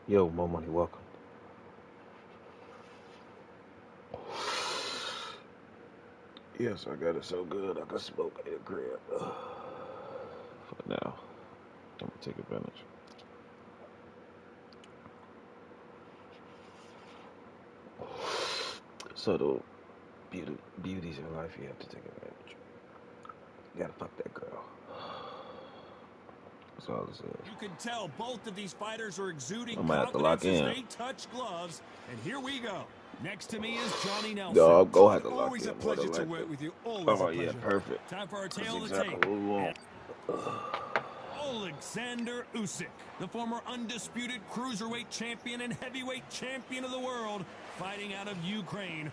Yo, Mo Money, welcome. Yes, I got it so good I can smoke in the crib. For now, I'm gonna take advantage. So the beauties in life, you have to take advantage. You gotta fuck that girl. That's all it says. You can tell both of these fighters are I exuding might have to lock confidence as in. they touch gloves. And here we go. Next to me is Johnny Nelson. Yo, I'm gonna Todd, have to lock always a in more than pleasure to likely. work with you. Always a Oh yeah, pleasure. perfect. Time for our That's tail of the exactly tape. what we want. Alexander Usyk, the former undisputed cruiserweight champion and heavyweight champion of the world, fighting out of Ukraine.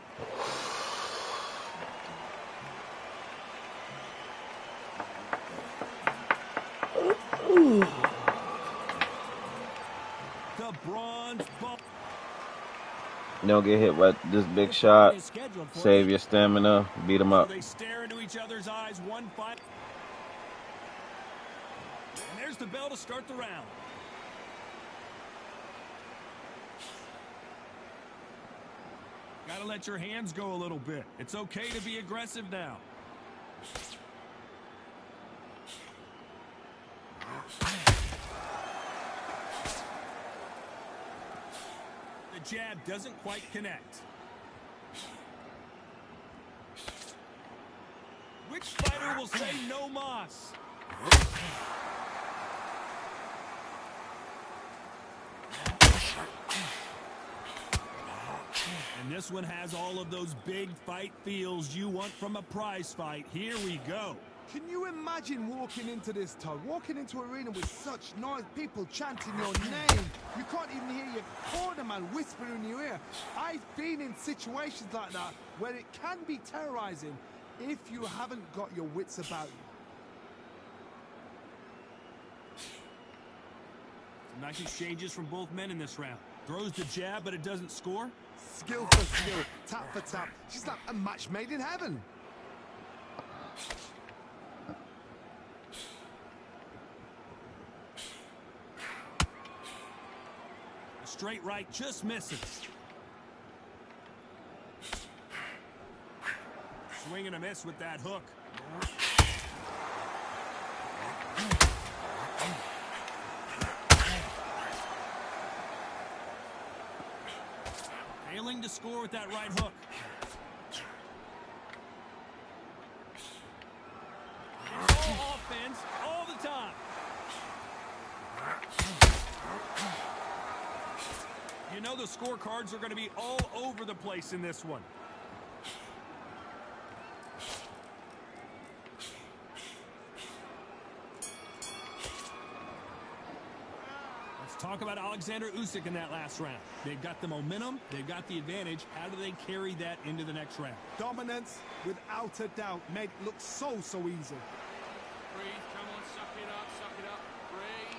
The bronze ball. You don't get hit by this big shot. Save your stamina. Beat him So up. they stare into each other's eyes, one fight. And there's the bell to start the round. Gotta let your hands go a little bit. It's okay to be aggressive now. The jab doesn't quite connect. Which fighter will say no mas? And this one has all of those big fight feels you want from a prize fight. Here we go. Can you imagine walking into this, Todd? Walking into an arena with such noise, people chanting your name. You can't even hear your corner man whispering in your ear. I've been in situations like that where it can be terrorizing if you haven't got your wits about you. Some nice exchanges from both men in this round. Throws the jab, but it doesn't score. Skill for skill, tap for tap. She's like a match made in heaven. A straight right just misses. Swing and a miss with that hook. Failing to score with that right hook. It's all offense all the time. You know the scorecards are going to be all over the place in this one. Talk about Alexander Usyk in that last round. They've got the momentum. They've got the advantage. How do they carry that into the next round? Dominance, without a doubt, made it look so easy. Breathe, come on, suck it up, breathe.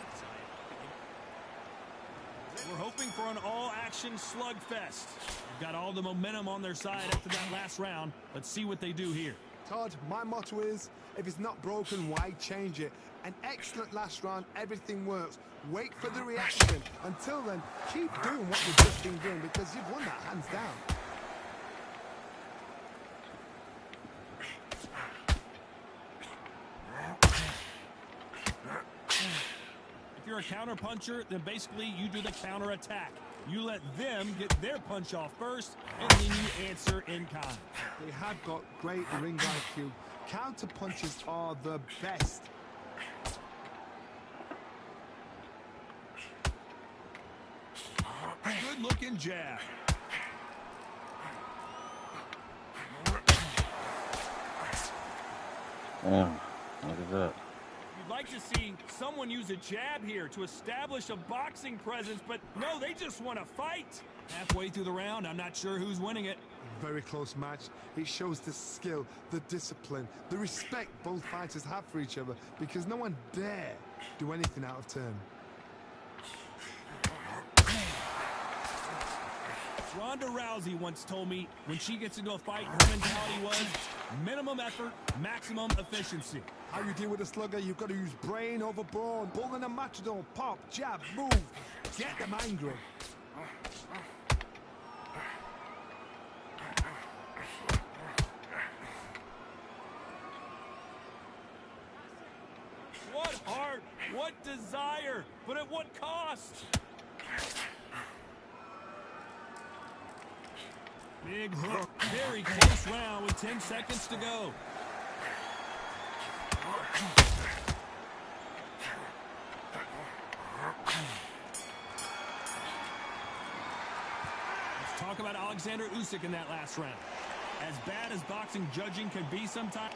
We're hoping for an all-action slugfest. They've got all the momentum on their side after that last round. Let's see what they do here. Todd, my motto is, if it's not broken, why change it? An excellent last round, everything works. Wait for the reaction. Until then, keep doing what you've just been doing because you've won that hands down. If you're a counter-puncher, then basically you do the counter-attack. You let them get their punch off first, and then you answer in kind. They have got great ring IQ. Counter punches are the best. Good-looking jab. Damn, look at that. You'd like to see someone use a jab here to establish a boxing presence, but no, they just want to fight. Halfway through the round, I'm not sure who's winning it. Very close match. It shows the skill, the discipline, the respect both fighters have for each other because no one dare do anything out of turn. Ronda Rousey once told me when she gets into a fight, her mentality was minimum effort, maximum efficiency. How you deal with a slugger, you've got to use brain over brawn. Bull in a matador, pop, jab, move. Get them angry. What heart, what desire, but at what cost? Big hook, very close round with 10 seconds to go. Let's talk about Alexander Usyk in that last round. As bad as boxing judging can be sometimes.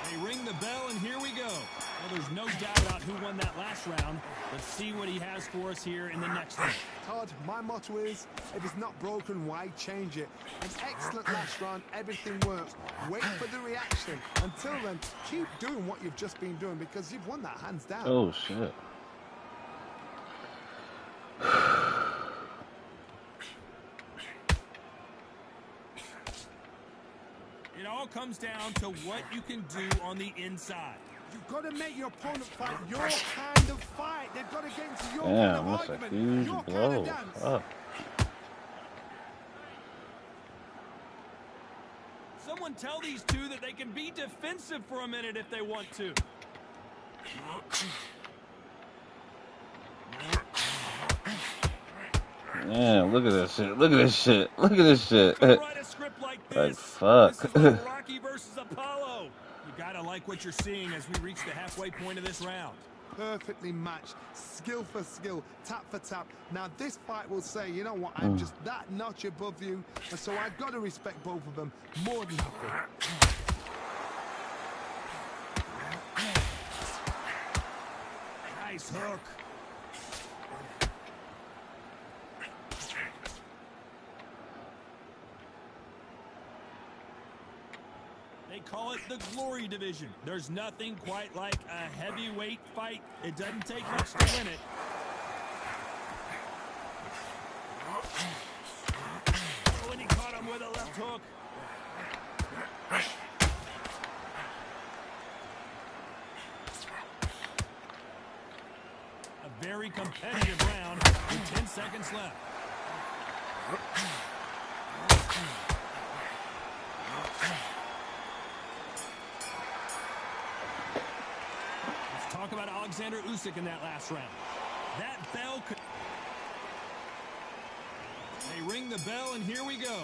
They ring the bell, and here we go. Well, there's no doubt about who won that last round. Let's see what he has for us here in the next one. Todd, my motto is, if it's not broken, why change it? An excellent last round, everything works. Wait for the reaction. Until then, keep doing what you've just been doing because you've won that hands down. Oh, shit. It all comes down to what you can do on the inside. You've got to make your opponent fight your kind of fight. They've got to get into your Damn, kind of that's a argument, huge your kind blow. of dance. Fuck. Someone tell these two that they can be defensive for a minute if they want to. Man, look at this shit. Look at this shit. Look at this shit. Could write a script like this. Like, fuck. This is like Rocky versus Apollo. You gotta like what you're seeing as we reach the halfway point of this round. Perfectly matched, skill for skill, tap for tap. Now this fight will say, you know what, I'm just that notch above you, and so I've got to respect both of them more than happy. Nice hook. They call it the Glory Division. There's nothing quite like a heavyweight fight. It doesn't take much to win it. Oh, and he caught him with a left hook. A very competitive round with 10 seconds left. Let's talk about Alexander Usyk in that last round. That bell could... They ring the bell, and here we go.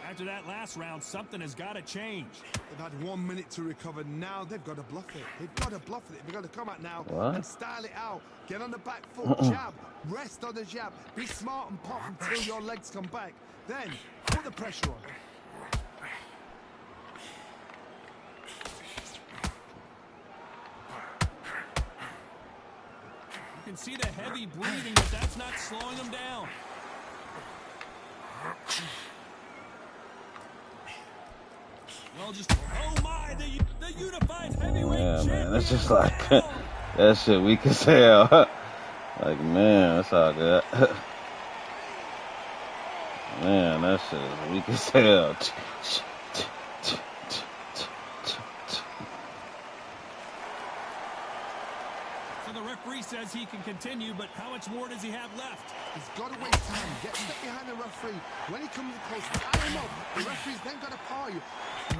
After that last round, something has got to change. They've had 1 minute to recover. Now they've got to bluff it. They've got to bluff it. They've got to come out now and style it out. Get on the back foot, jab, rest on the jab. Be smart and pop until your legs come back. Then put the pressure on. You can see the heavy breathing, but that's not slowing him down. Well, just, oh my, the unified heavyweight champion. Man, that's just like, that shit weak as hell. Like, man, that's all good. Man, that shit is weak as hell. So the referee says he can continue, but how much more does he have left? He's got to waste time. Get stuck behind the referee. When he comes close, tie him up. The referee's then got to power you.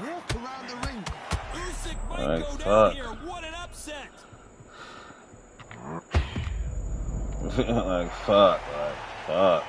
Walk around the ring. Usyk might Like, go down fuck. here. What an upset. Like, fuck. Like, fuck.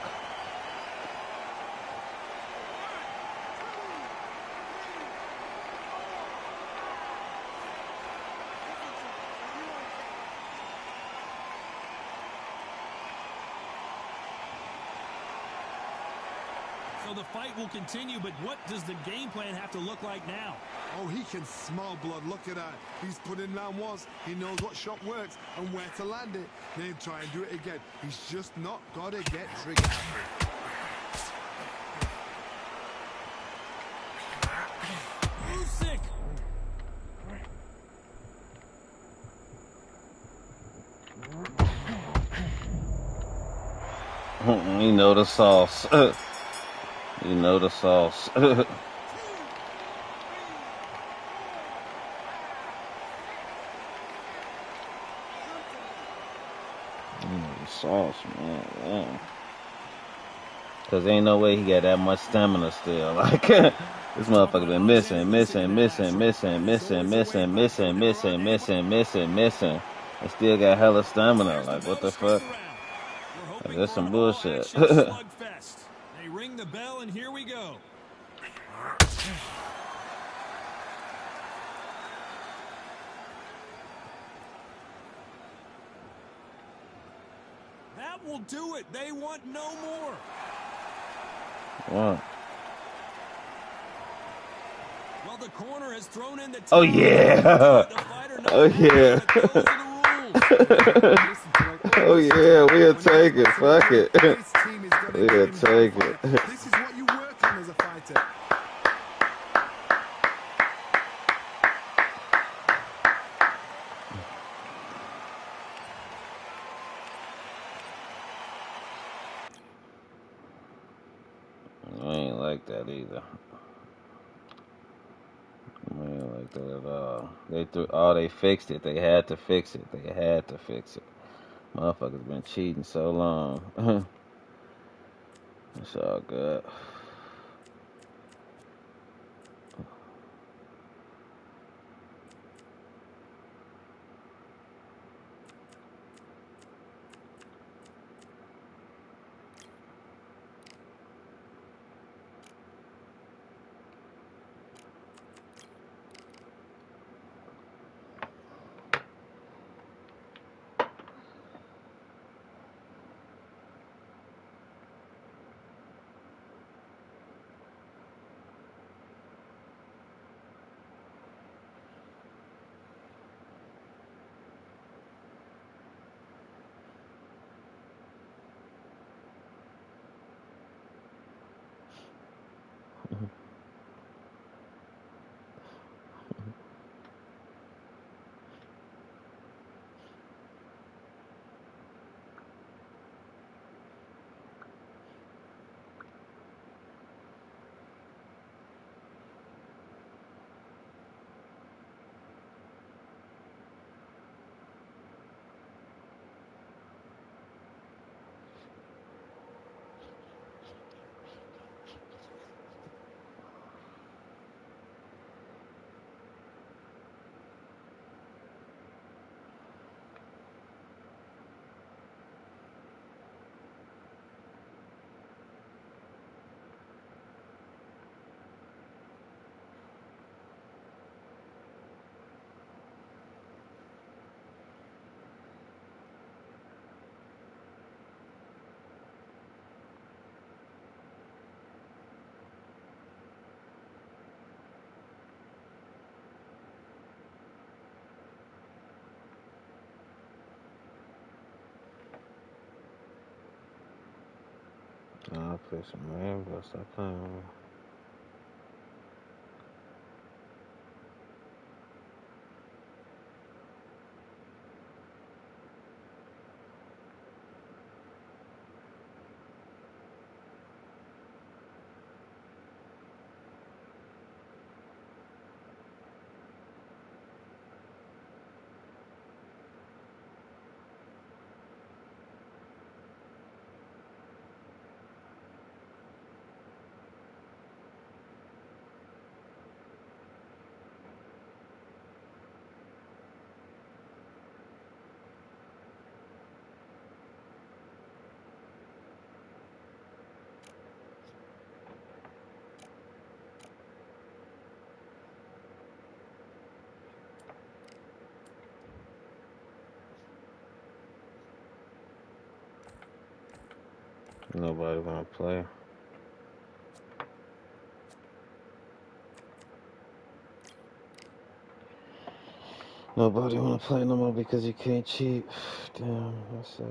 So the fight will continue, but what does the game plan have to look like now? Oh, he can smell blood. Look at that. He's put in round once. He knows what shot works and where to land it. Then try and do it again. He's just not got to get trigger happy. Usyk. You know the sauce. You know the sauce. The sauce, man. Damn. Cause ain't no way he got that much stamina still. Like this motherfucker been missing, and still got hella stamina. Like what the fuck? Like, that's some bullshit. Slugfest. They ring the bell and here we go. That will do it. They want no more. What? Well, the corner has thrown in the towel. Oh yeah. Oh yeah. Oh yeah, we'll take it. Fuck it. We'll take it. This is what you work on as a fighter. I ain't like that either. I ain't like that at all. They fixed it. They had to fix it. They had to fix it. Motherfuckers been cheating so long. It's all good. I'll play some Rainbow. Stop playing with me. Nobody wanna play. Nobody wanna play no more because you can't cheat. Damn, that's sad.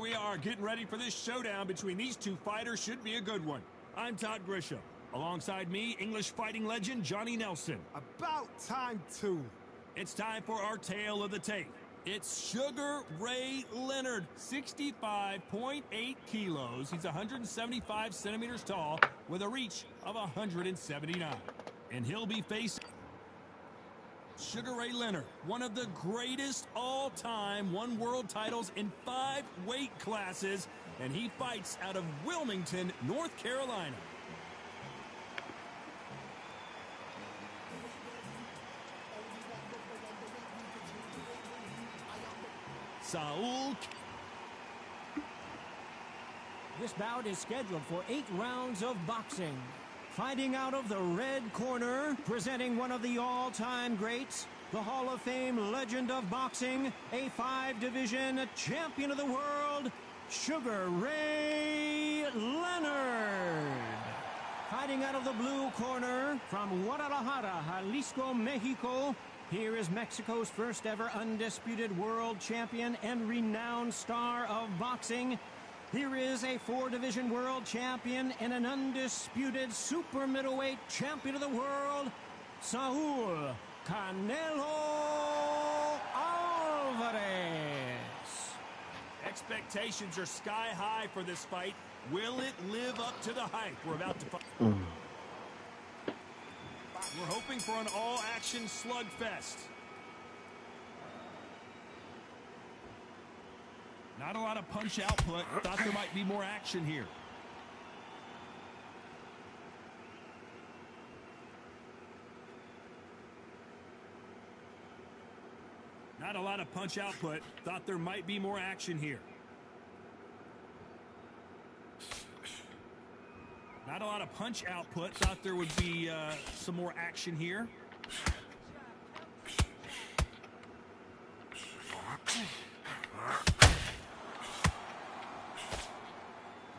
we are, getting ready for this showdown between these two fighters. Should be a good one. I'm Todd Grisham. Alongside me, English fighting legend Johnny Nelson. About time, too. It's time for our tale of the tape. It's Sugar Ray Leonard, 65.8 kilos. He's 175 centimeters tall with a reach of 179. And he'll be facing Sugar Ray Leonard, one of the greatest all-time, won world titles in 5 weight classes, and he fights out of Wilmington, North Carolina. Saul. This bout is scheduled for 8 rounds of boxing. Fighting out of the red corner, presenting one of the all-time greats, the Hall of Fame legend of boxing, a 5-division champion of the world, Sugar Ray Leonard. Fighting out of the blue corner, from Guadalajara, Jalisco, Mexico, here is Mexico's first ever undisputed world champion and renowned star of boxing. Here is a 4-division world champion and an undisputed super middleweight champion of the world, Saul Canelo Alvarez. Expectations are sky high for this fight. Will it live up to the hype we're about to fight? We're hoping for an all-action slugfest. Not a lot of punch output. Thought there might be more action here. Not a lot of punch output. Thought there might be more action here. Not a lot of punch output. Thought there would be some more action here.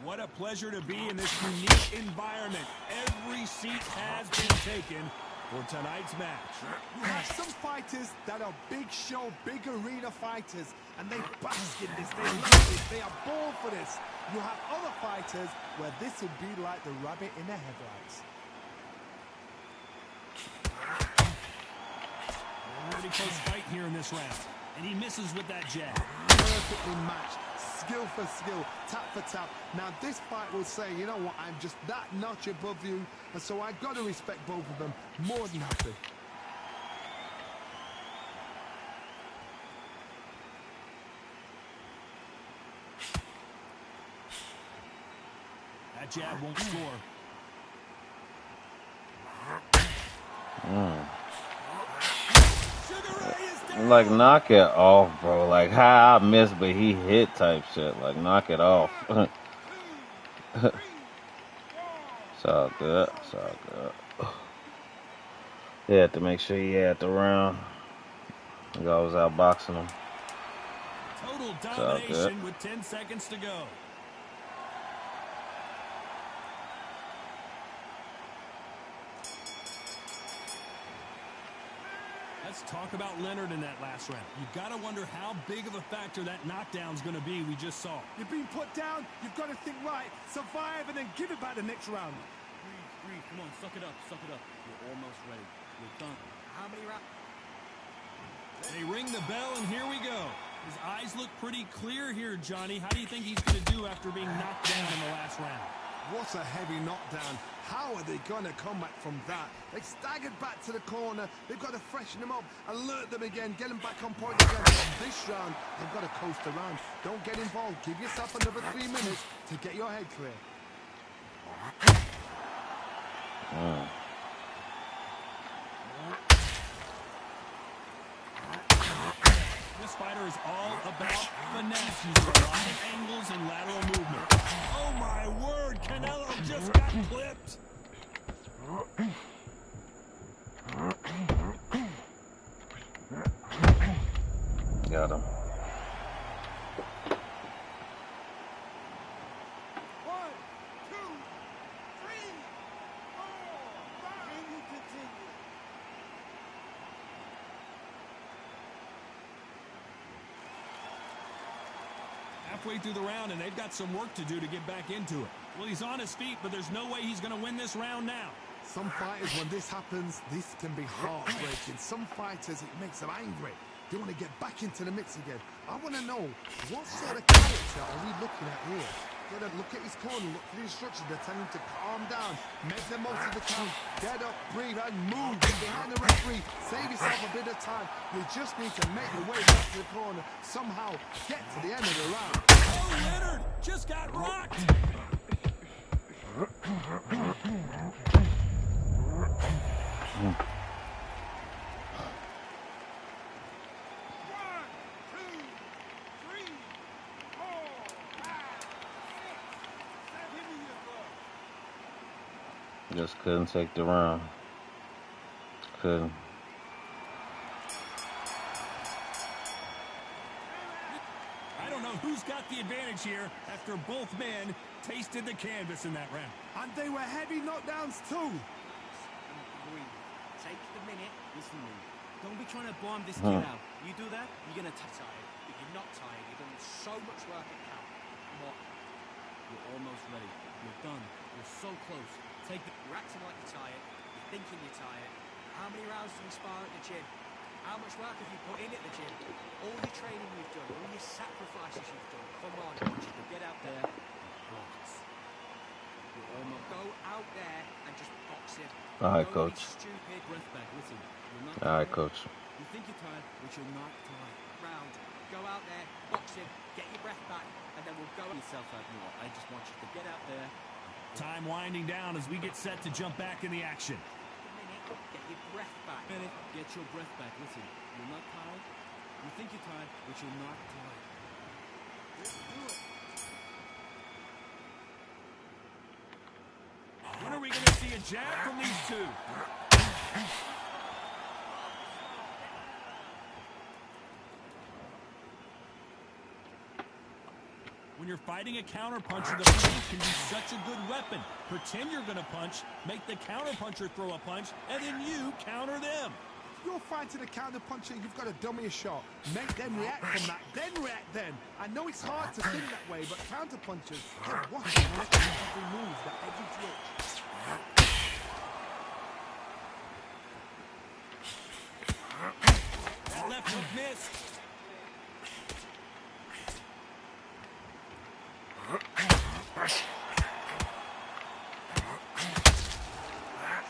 What a pleasure to be in this unique environment. Every seat has been taken for tonight's match. You have some fighters that are big show, big arena fighters, and they bask in this, they love this, they are born for this. You have other fighters where this would be like the rabbit in the headlights. Pretty close fight here in this round. And he misses with that jab. Perfectly matched, skill for skill, tap for tap. Now this fight will say, you know what, I'm just that notch above you, and so I've got to respect both of them more than happy. That jab won't score. Like, knock it off, bro. Like, how I missed, but he hit type shit. Like, knock it off. It's all good. It's all good. He had to make sure he had the round. He was out boxing him. Total domination with 10 seconds to go. Let's talk about Leonard in that last round. You gotta wonder how big of a factor that knockdown's gonna be we just saw. You're being put down, you've got to think right, survive, and then give it back the next round. Breathe, come on, suck it up, suck it up. You're almost ready. You're done. How many rounds? They ring the bell, and here we go. His eyes look pretty clear here, Johnny. How do you think he's gonna do after being knocked down in the last round? What a heavy knockdown. How are they going to come back from that? They staggered back to the corner. They've got to freshen them up, alert them again, get them back on point again. This round, they've got to coast around. Don't get involved. Give yourself another 3 minutes to get your head clear. This fighter is all about finesse. Using a lot of angles and lateral movement. Oh my word, Canelo just got clipped. Got him. 1, 2, 3, 4, 5. And you continue. halfway through the round, and they've got some work to do to get back into it. Well, he's on his feet, but there's no way he's going to win this round now. Some fighters, when this happens, this can be heartbreaking. Some fighters, it makes them angry. They want to get back into the mix again. I want to know, what sort of character are we looking at here? Gotta look at his corner, look for the instructions. They're telling him to calm down, make the most of the count, get up, breathe, and move. Get behind the referee, save yourself a bit of time. You just need to make your way back to the corner, somehow get to the end of the round. Oh, Leonard just got rocked. Just couldn't take the round. Couldn't. I don't know who's got the advantage here after both men tasted the canvas in that round. And they were heavy knockdowns too. Take the minute. Listen to me. Don't be trying to bomb this kid out. You do that, you're going to tired. But you're not tired. You've done so much work at camp. Come on. You're almost ready. You're done. You're so close. You're acting like you're tired. You're thinking you're tired. How many rounds do we spar at the gym? How much work have you put in at the gym? All the training you've done, all your sacrifices you've done. Come on, I want you to get out there. Box. You almost go out there and just box it. All right, Don't coach. be stupid. Breath back. Listen. You're not All right, tired. coach. You think you're tired, but you're not tired. Round. Go out there, box it, get your breath back, and then we'll go yourself out. You know what? I just want you to get out there. Time winding down as we get set to jump back in the action. Get your breath back. Get your breath back. Listen, you're not tired. You think you're tired, but you're not tired. When are we going to see a jab from these two? When you're fighting a counterpuncher, the punch can be such a good weapon. Pretend you're going to punch, make the counterpuncher throw a punch, and then you counter them. If you're fighting a counter-puncher, you've got to dummy a shot. Make them react from that, then react then. I know it's hard to think that way, but counter-punchers, they're watching every move, that every twitch. That left hook missed.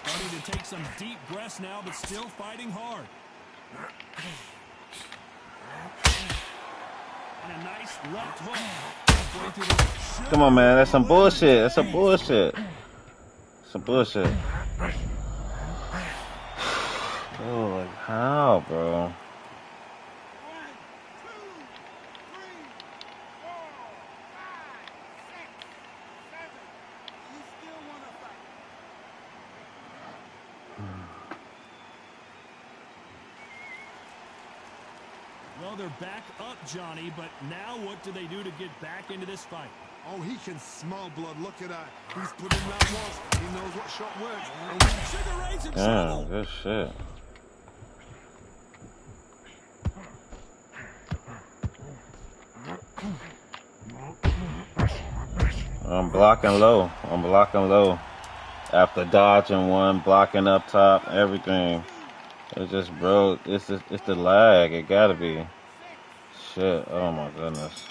Starting to take some deep breaths now, but still fighting hard. And a nice left hook. Halfway through the Come on, man. That's some bullshit. That's some bullshit. Some bullshit. Oh, like how, bro? Well, they're back up, Johnny, but now what do they do to get back into this fight? Oh, he can smell blood. Look at that. He's put in round once. He knows what shot works. Sugar Ray's in Damn, trouble. good shit. I'm blocking low. I'm blocking low. After dodging one, blocking up top, everything. It's just, bro, it's the lag. It gotta be. Shit. Oh my goodness.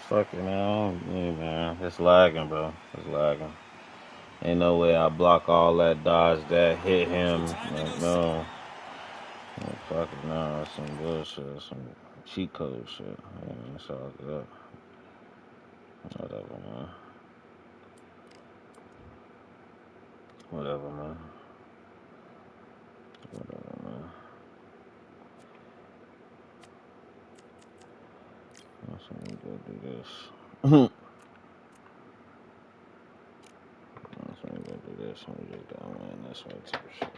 Fucking man, man. It's lagging, bro. It's lagging. Ain't no way I block all that dodge that hit him. Like, no. Oh, fuck it, no. That's some bullshit. Some cheat code shit. Yeah, that's all good. Whatever, man. Whatever, man. Whatever, man. So let me go do this. So let me go do this. Let me just go in this way type of shit.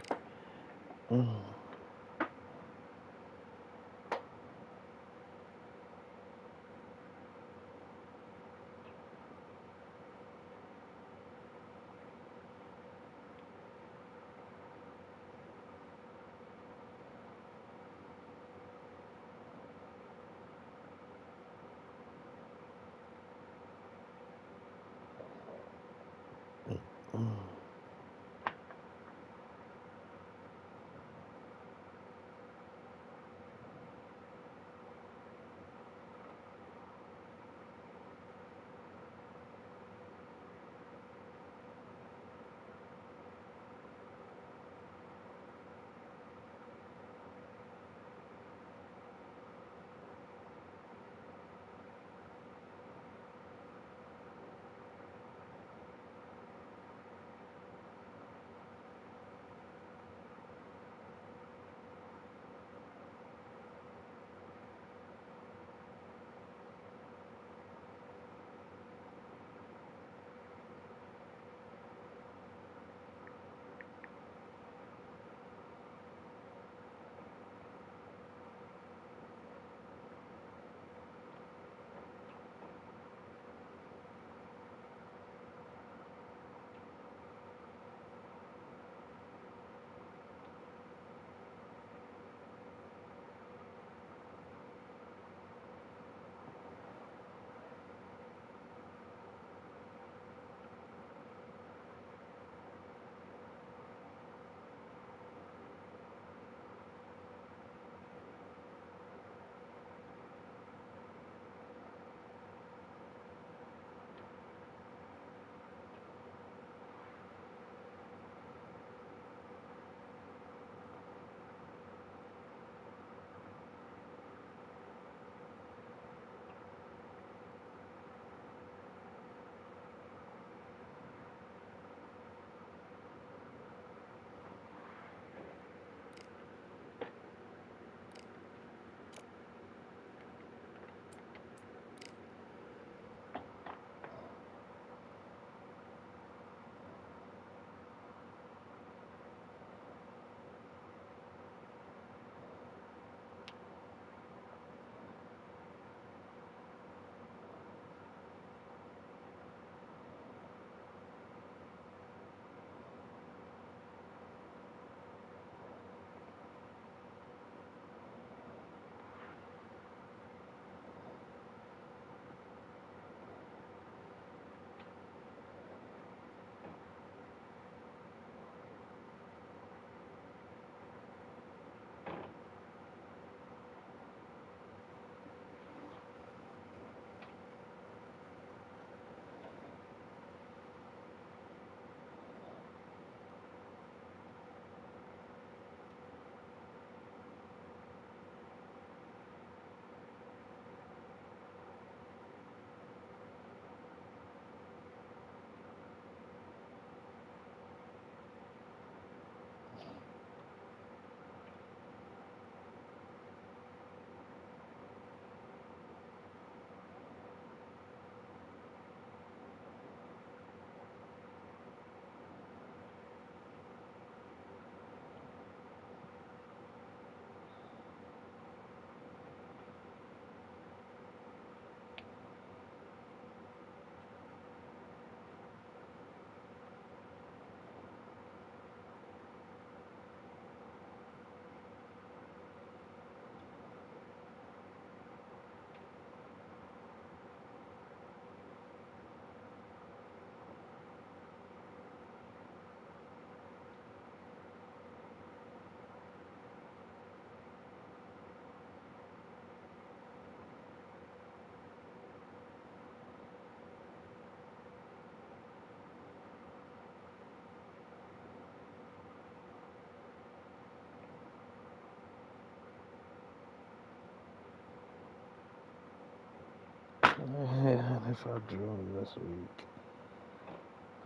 Man, if I drew him this week.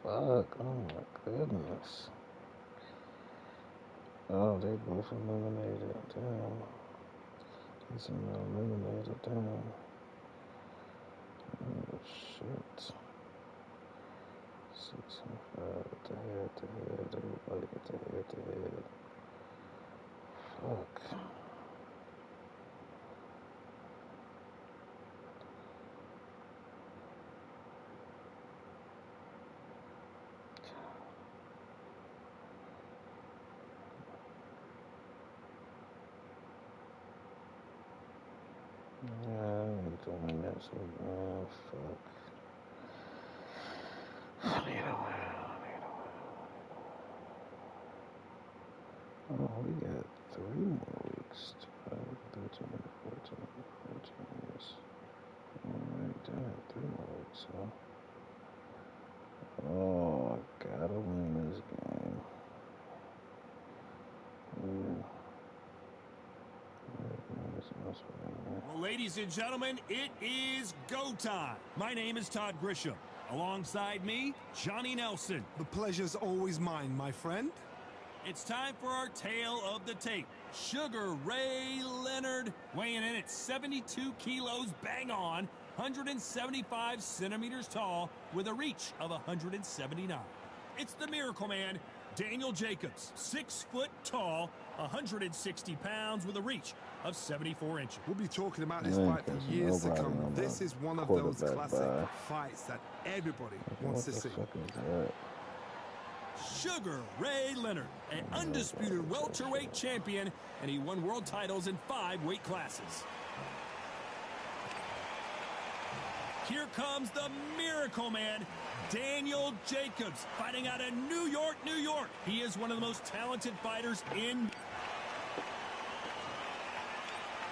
Fuck, oh my goodness. Oh, they both eliminated. Damn. He's eliminated. Damn. Oh, shit. 6 and 5 at the head. Everybody at the head. Fuck. Yeah, I need to win this week, man. Fuck. I need to win. Oh, we got 3 more weeks. 12, 13, 14, 14 years. Alright, damn, 3 more weeks, huh? Oh, I gotta win this game. Ooh. Well, ladies and gentlemen, it is go time. My name is Todd Grisham. Alongside me, Johnny Nelson. The pleasure's always mine, my friend. It's time for our tale of the tape. Sugar Ray Leonard, weighing in at 72 kilos, bang on, 175 centimeters tall, with a reach of 179. It's the Miracle Man, Daniel Jacobs, 6 foot tall, 160 pounds, with a reach of 74 inches. We'll be talking about this fight for years to come. This is one of those classic fights that everybody wants to see. Sugar Ray Leonard, an undisputed welterweight champion, and he won world titles in 5 weight classes. Here comes the Miracle Man, Daniel Jacobs, fighting out of New York, New York. He is one of the most talented fighters in.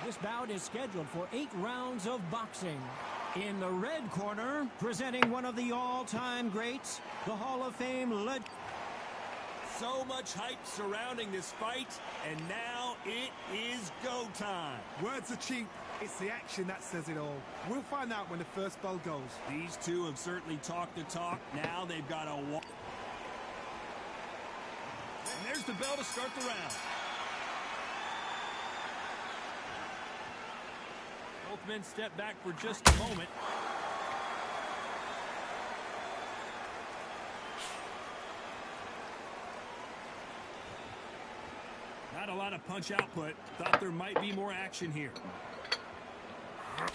This bout is scheduled for 8 rounds of boxing. In the red corner, presenting one of the all-time greats, the Hall of Fame legend. So much hype surrounding this fight, and now it is go time. Words are cheap. It's the action that says it all. We'll find out when the first bell goes. These two have certainly talked the talk. Now they've got to walk. And there's the bell to start the round. Both men step back for just a moment. Not a lot of punch output. Thought there might be more action here. You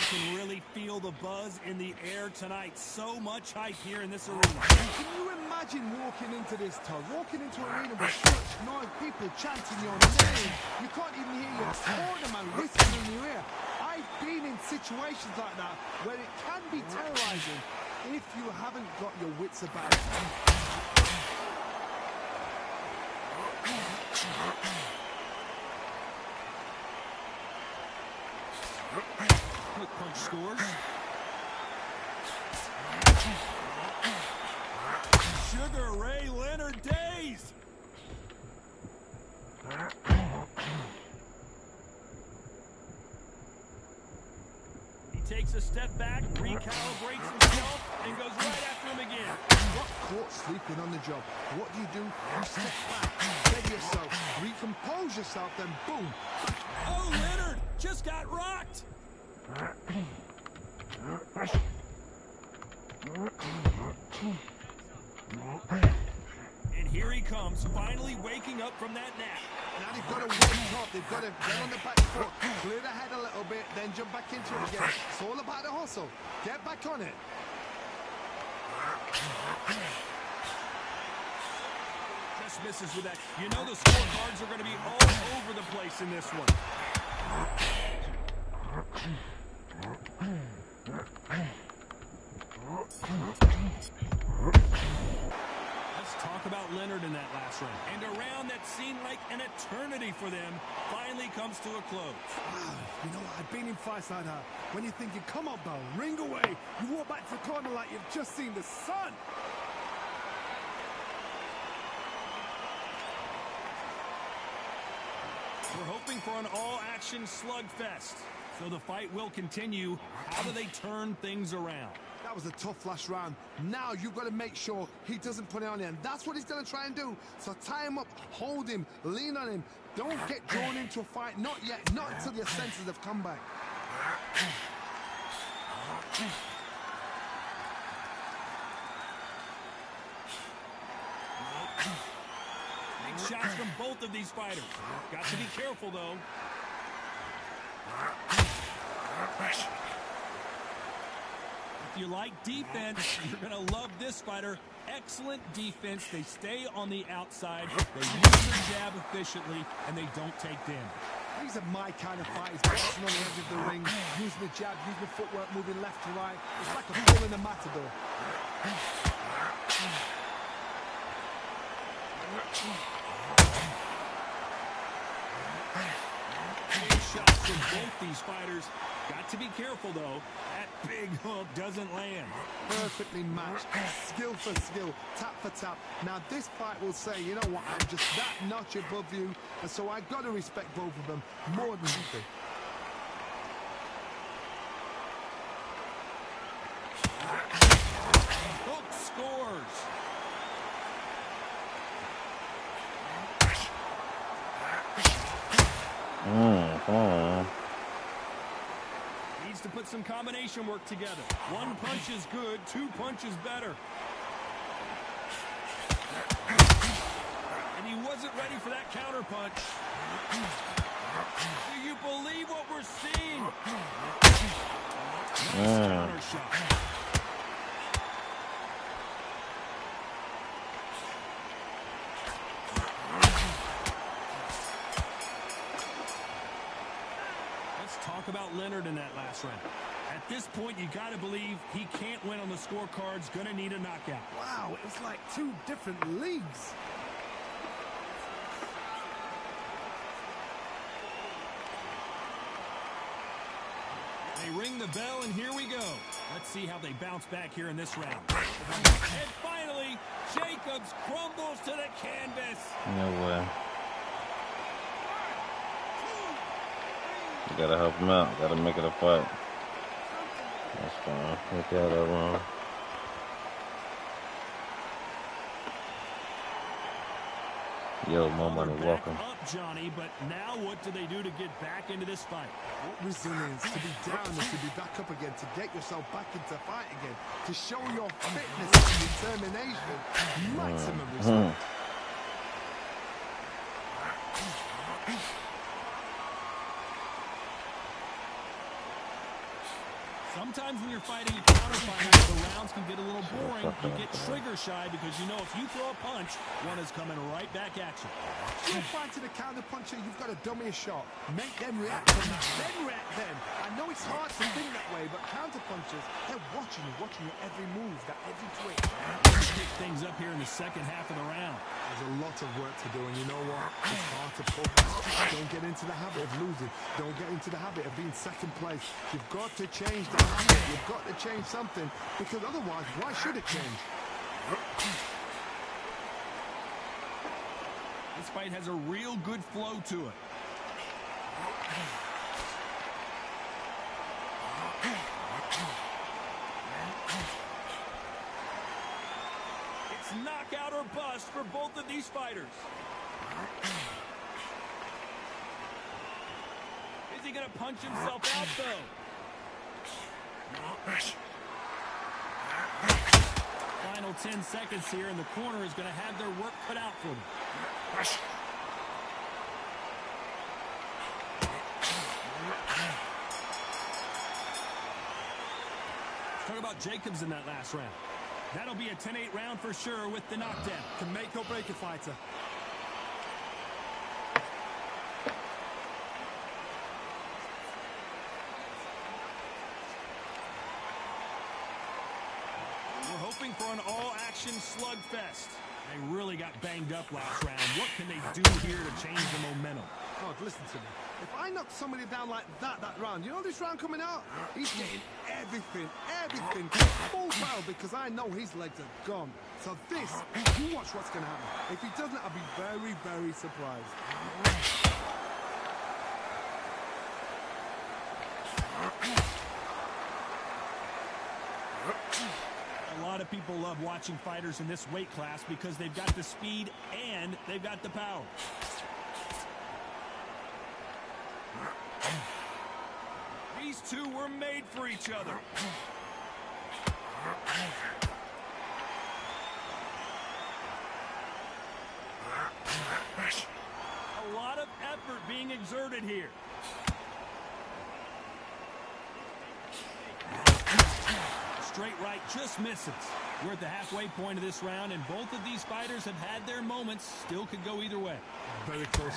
can really feel the buzz in the air tonight. So much hype here in this arena. Can you imagine walking into this, Todd? Walking into an arena with such noise, people chanting your name. You can't even hear your cornerman whispering in your ear. I've been in situations like that where it can be terrorizing if you haven't got your wits about it. Quick punch scores. Sugar Ray Leonard dazed. He takes a step back, recalibrates himself, and goes right after him again. Got caught sleeping on the job. What do? You step back, steady yourself, recompose yourself, then boom. Oh, Leonard just got rocked. And here he comes, finally waking up from that nap. Now they've got to wake up, they've got to get on the back foot, clear the head a little bit, then jump back into it again. It's all about the hustle. Get back on it. Just misses with that. You know the scorecards are going to be all over the place in this one. Let's talk about Leonard in that last round. And a round that seemed like an eternity for them finally comes to a close. Wow, you know what? I've been in fights like that. When you're thinking, come on, bell, ring away. You walk back to the corner like you've just seen the sun. We're hoping for an all-action slugfest. So the fight will continue. How do they turn things around? That was a tough last round. Now you've got to make sure he doesn't put it on you, and that's what he's going to try and do. So tie him up, hold him, lean on him. Don't get drawn into a fight. Not yet. Not until your senses have come back. Big shots from both of these fighters. Got to be careful, though. If you like defense, you're going to love this fighter. Excellent defense. They stay on the outside. They use their jab efficiently, and they don't take damage. These are my kind of fighters, boxing on the edge of the ring, using the jab, using the footwork, moving left to right. It's like a bull in a matador. Big shots from both these fighters. Got to be careful, though. That big hook doesn't land. Perfectly matched, skill for skill, tap for tap. Now this fight will say, you know what, I'm just that notch above you, and so I got to respect both of them more than anything. Hook scores. Needs to put some combination work together. One punch is good, two punches better. And he wasn't ready for that counter punch. Do you believe what we're seeing? Nice counter shot. Talk about Leonard in that last round. At this point, you got to believe he can't win on the scorecards. Going to need a knockout. Wow, it was like two different leagues. They ring the bell, and here we go. Let's see how they bounce back here in this round. And finally, Jacobs crumbles to the canvas. No way. You gotta help him out. Gotta make it a fight. That's fine. Look at that wrong. Yo, more money, welcome. Up, Johnny, but now what do they do to get back into this fight? What resilience, to be down and to be back up again, to get yourself back into fight again, to show your fitness and determination. Maximum respect. Sometimes when you're fighting a counter-fighter, the rounds can get a little boring. You get trigger shy because you know if you throw a punch, one is coming right back at you. You're fighting a counter-puncher, you've got to dummy a shot. Make them react to that, then react then. I know it's hard to think that way, but counter-punchers, they're watching your every move, that every twitch. Let's pick things up here in the second half of the round. There's a lot of work to do, and you know what? It's hard to pull. Don't get into the habit of losing. Don't get into the habit of being second place. You've got to change that habit. You've got to change something, because otherwise, why should it change? This fight has a real good flow to it. It's knockout or bust for both of these fighters. Is he going to punch himself out, though? Final 10 seconds here, and the corner is going to have their work cut out for them. Talk about Jacobs in that last round. That'll be a 10-8 round for sure with the knockdown. Can make or break a fighter. We're hoping for an all-action slugfest. They really got banged up last round. What can they do here to change the momentum? God, listen to me. If I knock somebody down like that round, you know this round coming out? He's getting everything, full barrel, because I know his legs are gone. So this, you watch what's going to happen. If he doesn't, I'll be very, very surprised. of people love watching fighters in this weight class because they've got the speed and they've got the power. These two were made for each other. A lot of effort being exerted here. Straight right just misses. We're at the halfway point of this round, and both of these fighters have had their moments. Still could go either way. Very close.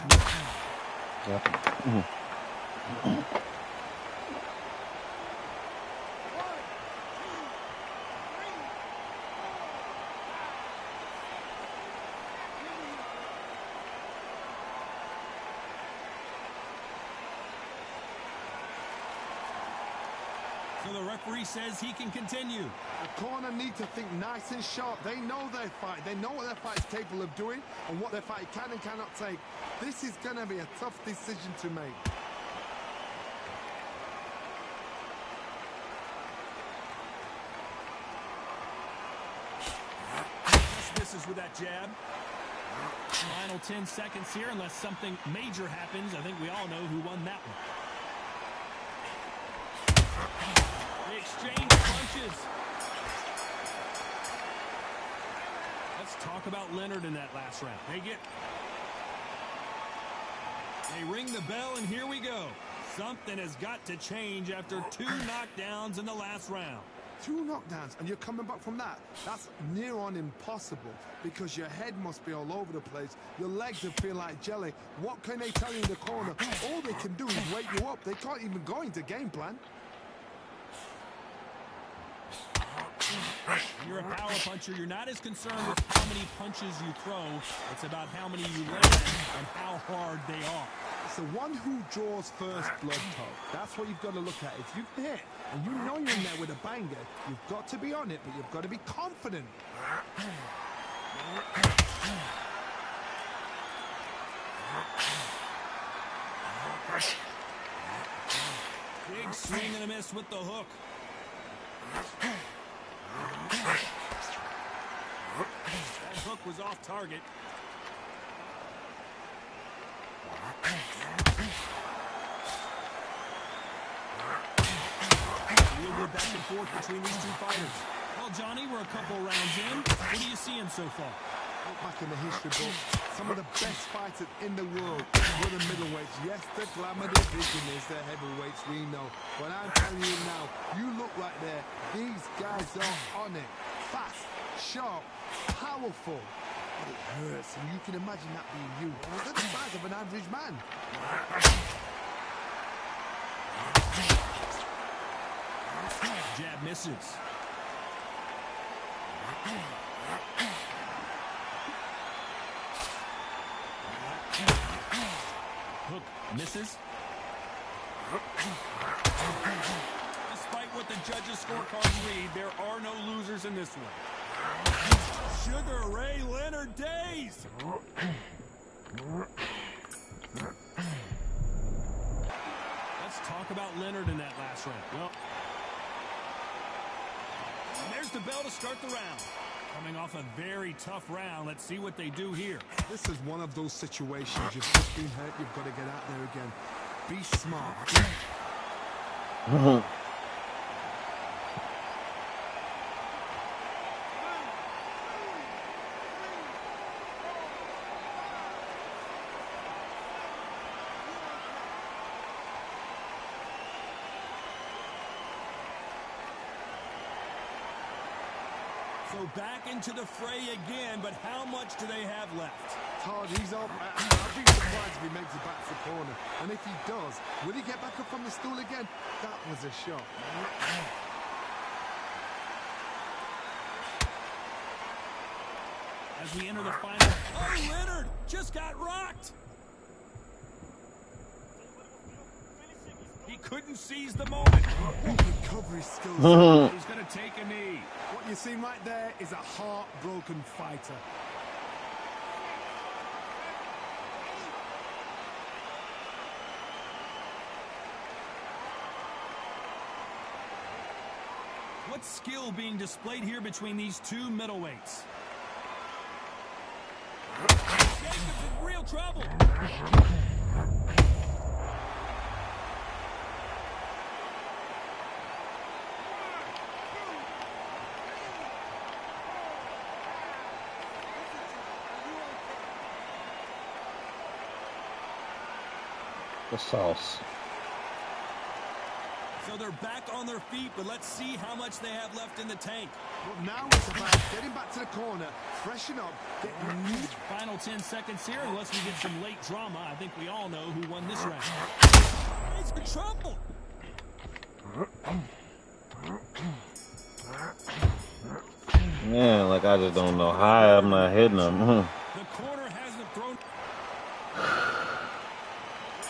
So the referee says he can continue. The corner need to think nice and sharp. They know their fight. They know what their fight is capable of doing and what their fight can and cannot take. This is going to be a tough decision to make. Just misses with that jab. Final 10 seconds here, unless something major happens. I think we all know who won that one. They exchange punches. Let's talk about Leonard in that last round. They ring the bell, and here we go. Something has got to change after 2 knockdowns in the last round. 2 knockdowns, and you're coming back from that. That's near on impossible because your head must be all over the place. Your legs will feel like jelly. What can they tell you in the corner? All they can do is wake you up. They can't even go into game plan. You're a power puncher. You're not as concerned with how many punches you throw. It's about how many you land and how hard they are. It's the one who draws first blood, Todd. That's what you've got to look at. If you can hit and you know you're in there with a banger, you've got to be on it, but you've got to be confident. Big swing and a miss with the hook. That hook was off target. Real good back and forth between these two fighters. Well, Johnny, we're a couple rounds in. What are you seeing so far? Look back in the history book. Some of the best fighters in the world were the middleweights. Yes, the glamour division is the heavyweights, we know. But I'm telling you now, you look right there. These guys are on it. Fast, sharp, powerful. But it hurts, and you can imagine that being you. They're the size of an average man. Jab misses. Hook misses. Despite what the judges' scorecards read, there are no losers in this one. Sugar Ray Leonard dazed. Let's talk about Leonard in that last round. Well, and there's the bell to start the round. Coming off a very tough round, let's see what they do here. This is one of those situations. You've just been hurt, you've got to get out there again. Be smart. So back into the fray again, but how much do they have left? Todd, he's up. I'd be surprised if he makes it back to the corner. And if he does, will he get back up from the stool again? That was a shot. As we enter the final. Oh, Leonard just got rocked. He couldn't seize the moment. What recovery skills. He's going to take a knee. What you see right there is a heartbroken fighter. What skill being displayed here between these two middleweights. Jacobs in real trouble. The sauce. So they're back on their feet, but let's see how much they have left in the tank. But now it's about getting back to the corner, freshen up, get Final 10 seconds here, unless we get some late drama. I think we all know who won this round. It's in trouble. Man, like I just don't know how I'm not hitting them. The corner hasn't thrown.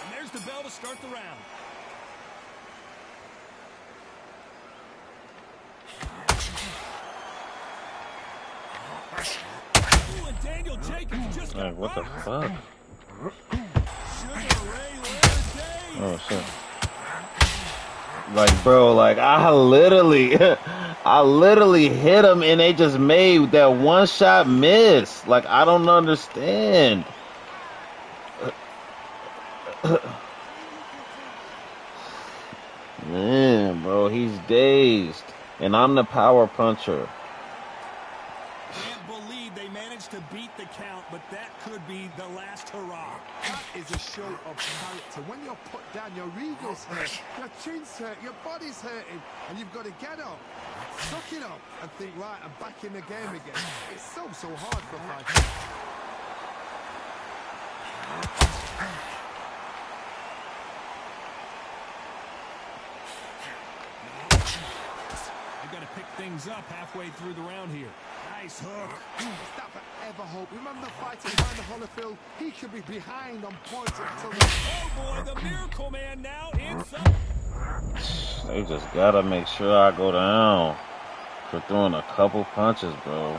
And there's the bell to start the round. Ooh, and Daniel Jacobs just got Like, what the rocked. fuck? Sugar Ray Leonard Days. Oh shit. Like, bro, like I literally hit them and they just made that one shot miss. Like, I don't understand. Man, bro, he's dazed. And I'm the power puncher. Can't believe they managed to beat the count, but that could be the last hurrah. That is a show of character. When you're put down, your ego's hurt, your chin's hurt, your body's hurting, and you've got to get up, suck it up, and think, right, I'm back in the game again. It's so hard for a fighter. They've got to pick things up halfway through the round here. Nice hook. Is that forever hope? Remember the fight behind the Holyfield? He could be behind on points until the... Oh boy, the Miracle Man now inside. They just gotta make sure I go down for throwing a couple punches, bro.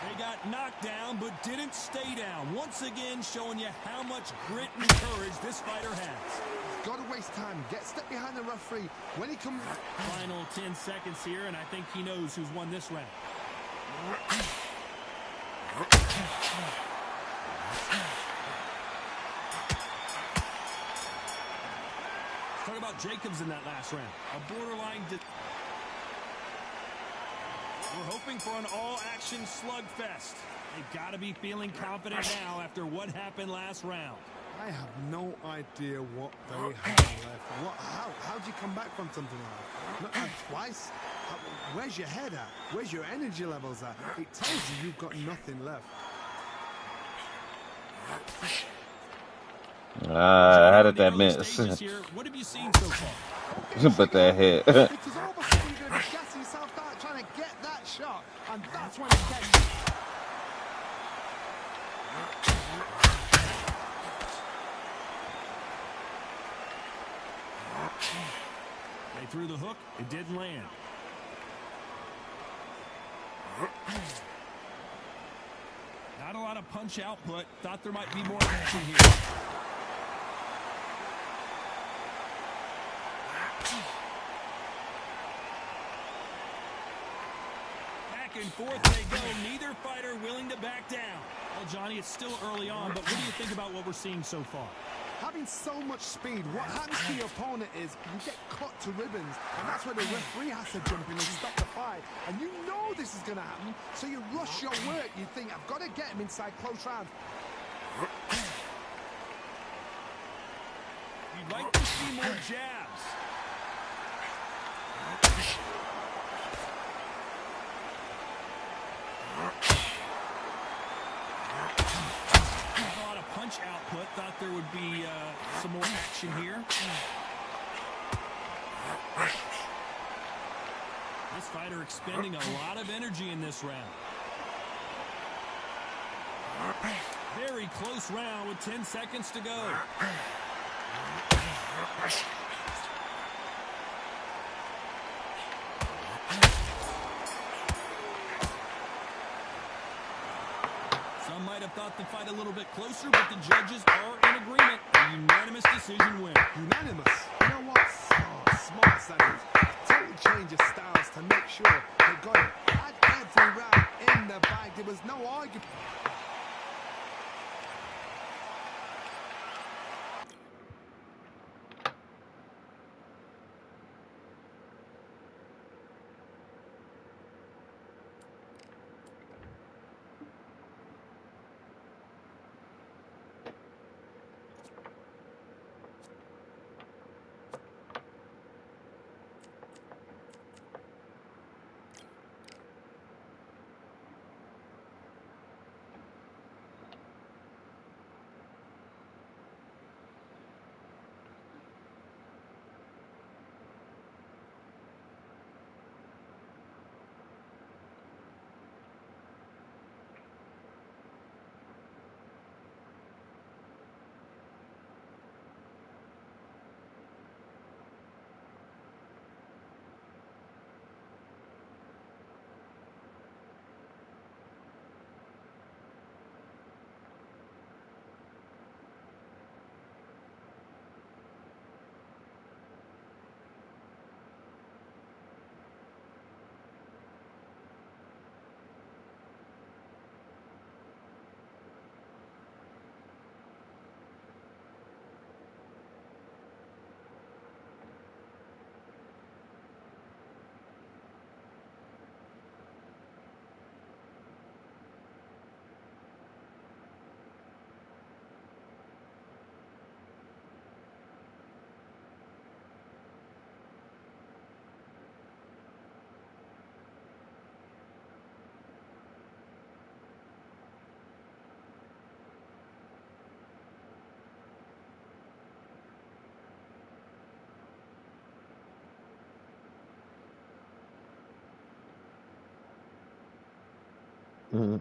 They got knocked down, but didn't stay down. Once again, showing you how much grit and courage this fighter has. Got to waste time. Get step behind the referee. When he comes... Final 10 seconds here, and I think he knows who's won this round. Talk about Jacobs in that last round. A borderline... We're hoping for an all-action slugfest. They've got to be feeling confident now after what happened last round. I have no idea what they have left. How do you come back from something like that? Not twice? Where's your head at? Where's your energy levels at? It tells you you've got nothing left. How did that miss? What have you seen so far? But that hit. Because all of a sudden you're going to be gassing yourself out trying to get that shot, and that's when it gets you. They threw the hook. It didn't land. Not a lot of punch output. Thought there might be more action here. Back and forth they go. Neither fighter willing to back down. Well, Johnny, it's still early on, but what do you think about what we're seeing so far? Having so much speed, what happens to your opponent is you get cut to ribbons, and that's where the referee has to jump in and stop the fight. And you know this is going to happen, so you rush your work. You think, I've got to get him inside close round. You'd like to see more jabs. A lot of punch output. Thought there would be some more action here. This fighter expending a lot of energy in this round. Very close round with 10 seconds to go. might have thought the fight a little bit closer, but the judges are in agreement. A unanimous decision win. Unanimous. You know what? Oh, smart Sanders. Total change of styles to make sure they got it. Had every round in the bag. There was no argument. Mhm.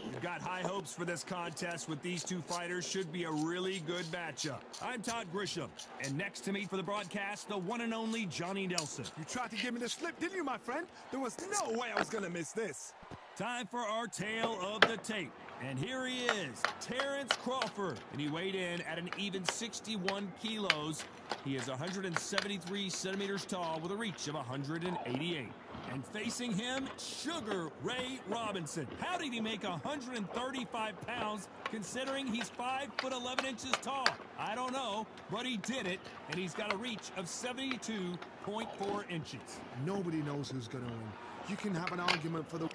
We've got high hopes for this contest with these two fighters. Should be a really good matchup. I'm Todd Grisham, and next to me for the broadcast, the one and only Johnny Nelson. You tried to give me the slip, didn't you, my friend? There was no way I was going to miss this. Time for our tale of the tape. And here he is, Terrence Crawford. And he weighed in at an even 61 kilos. He is 173 centimeters tall with a reach of 188. And facing him, Sugar Ray Robinson. How did he make 135 pounds considering he's 5'11" tall? I don't know, but he did it, and he's got a reach of 72.4 inches. Nobody knows who's going to win. You can have an argument for the...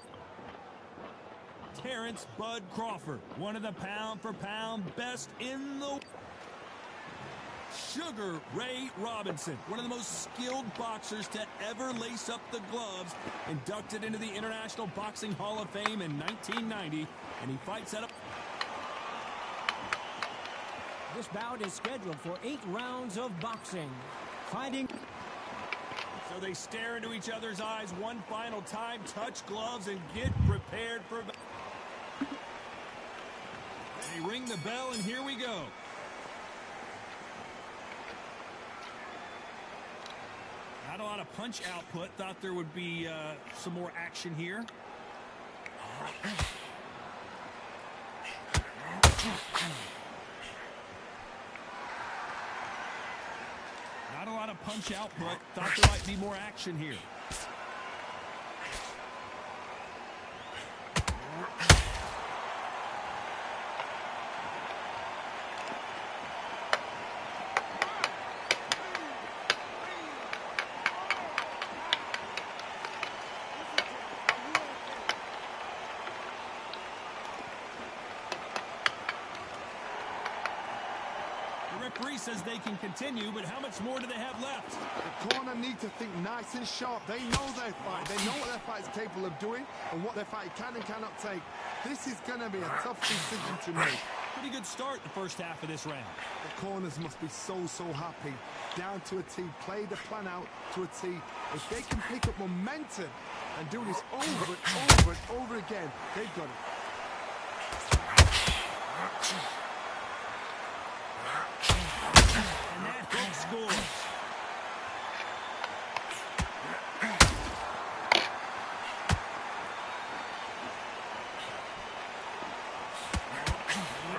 Terrence Bud Crawford, one of the pound-for-pound best in the... Sugar Ray Robinson, one of the most skilled boxers to ever lace up the gloves, inducted into the International Boxing Hall of Fame in 1990, and he fights out of... This bout is scheduled for 8 rounds of boxing. Fighting... So they stare into each other's eyes one final time, touch gloves, and get prepared for... They ring the bell, and here we go. Not a lot of punch output. Thought there would be some more action here. Not a lot of punch output. Thought there might be more action here. Referee says they can continue, but how much more do they have left? The corner need to think nice and sharp. They know their fight. They know what their fight's capable of doing and what their fight can and cannot take. This is going to be a tough decision to make. Pretty good start the first half of this round. The corners must be so happy. Down to a T. Play the plan out to a T. If they can pick up momentum and do this over and over and over again, they've got it. And that hook scores.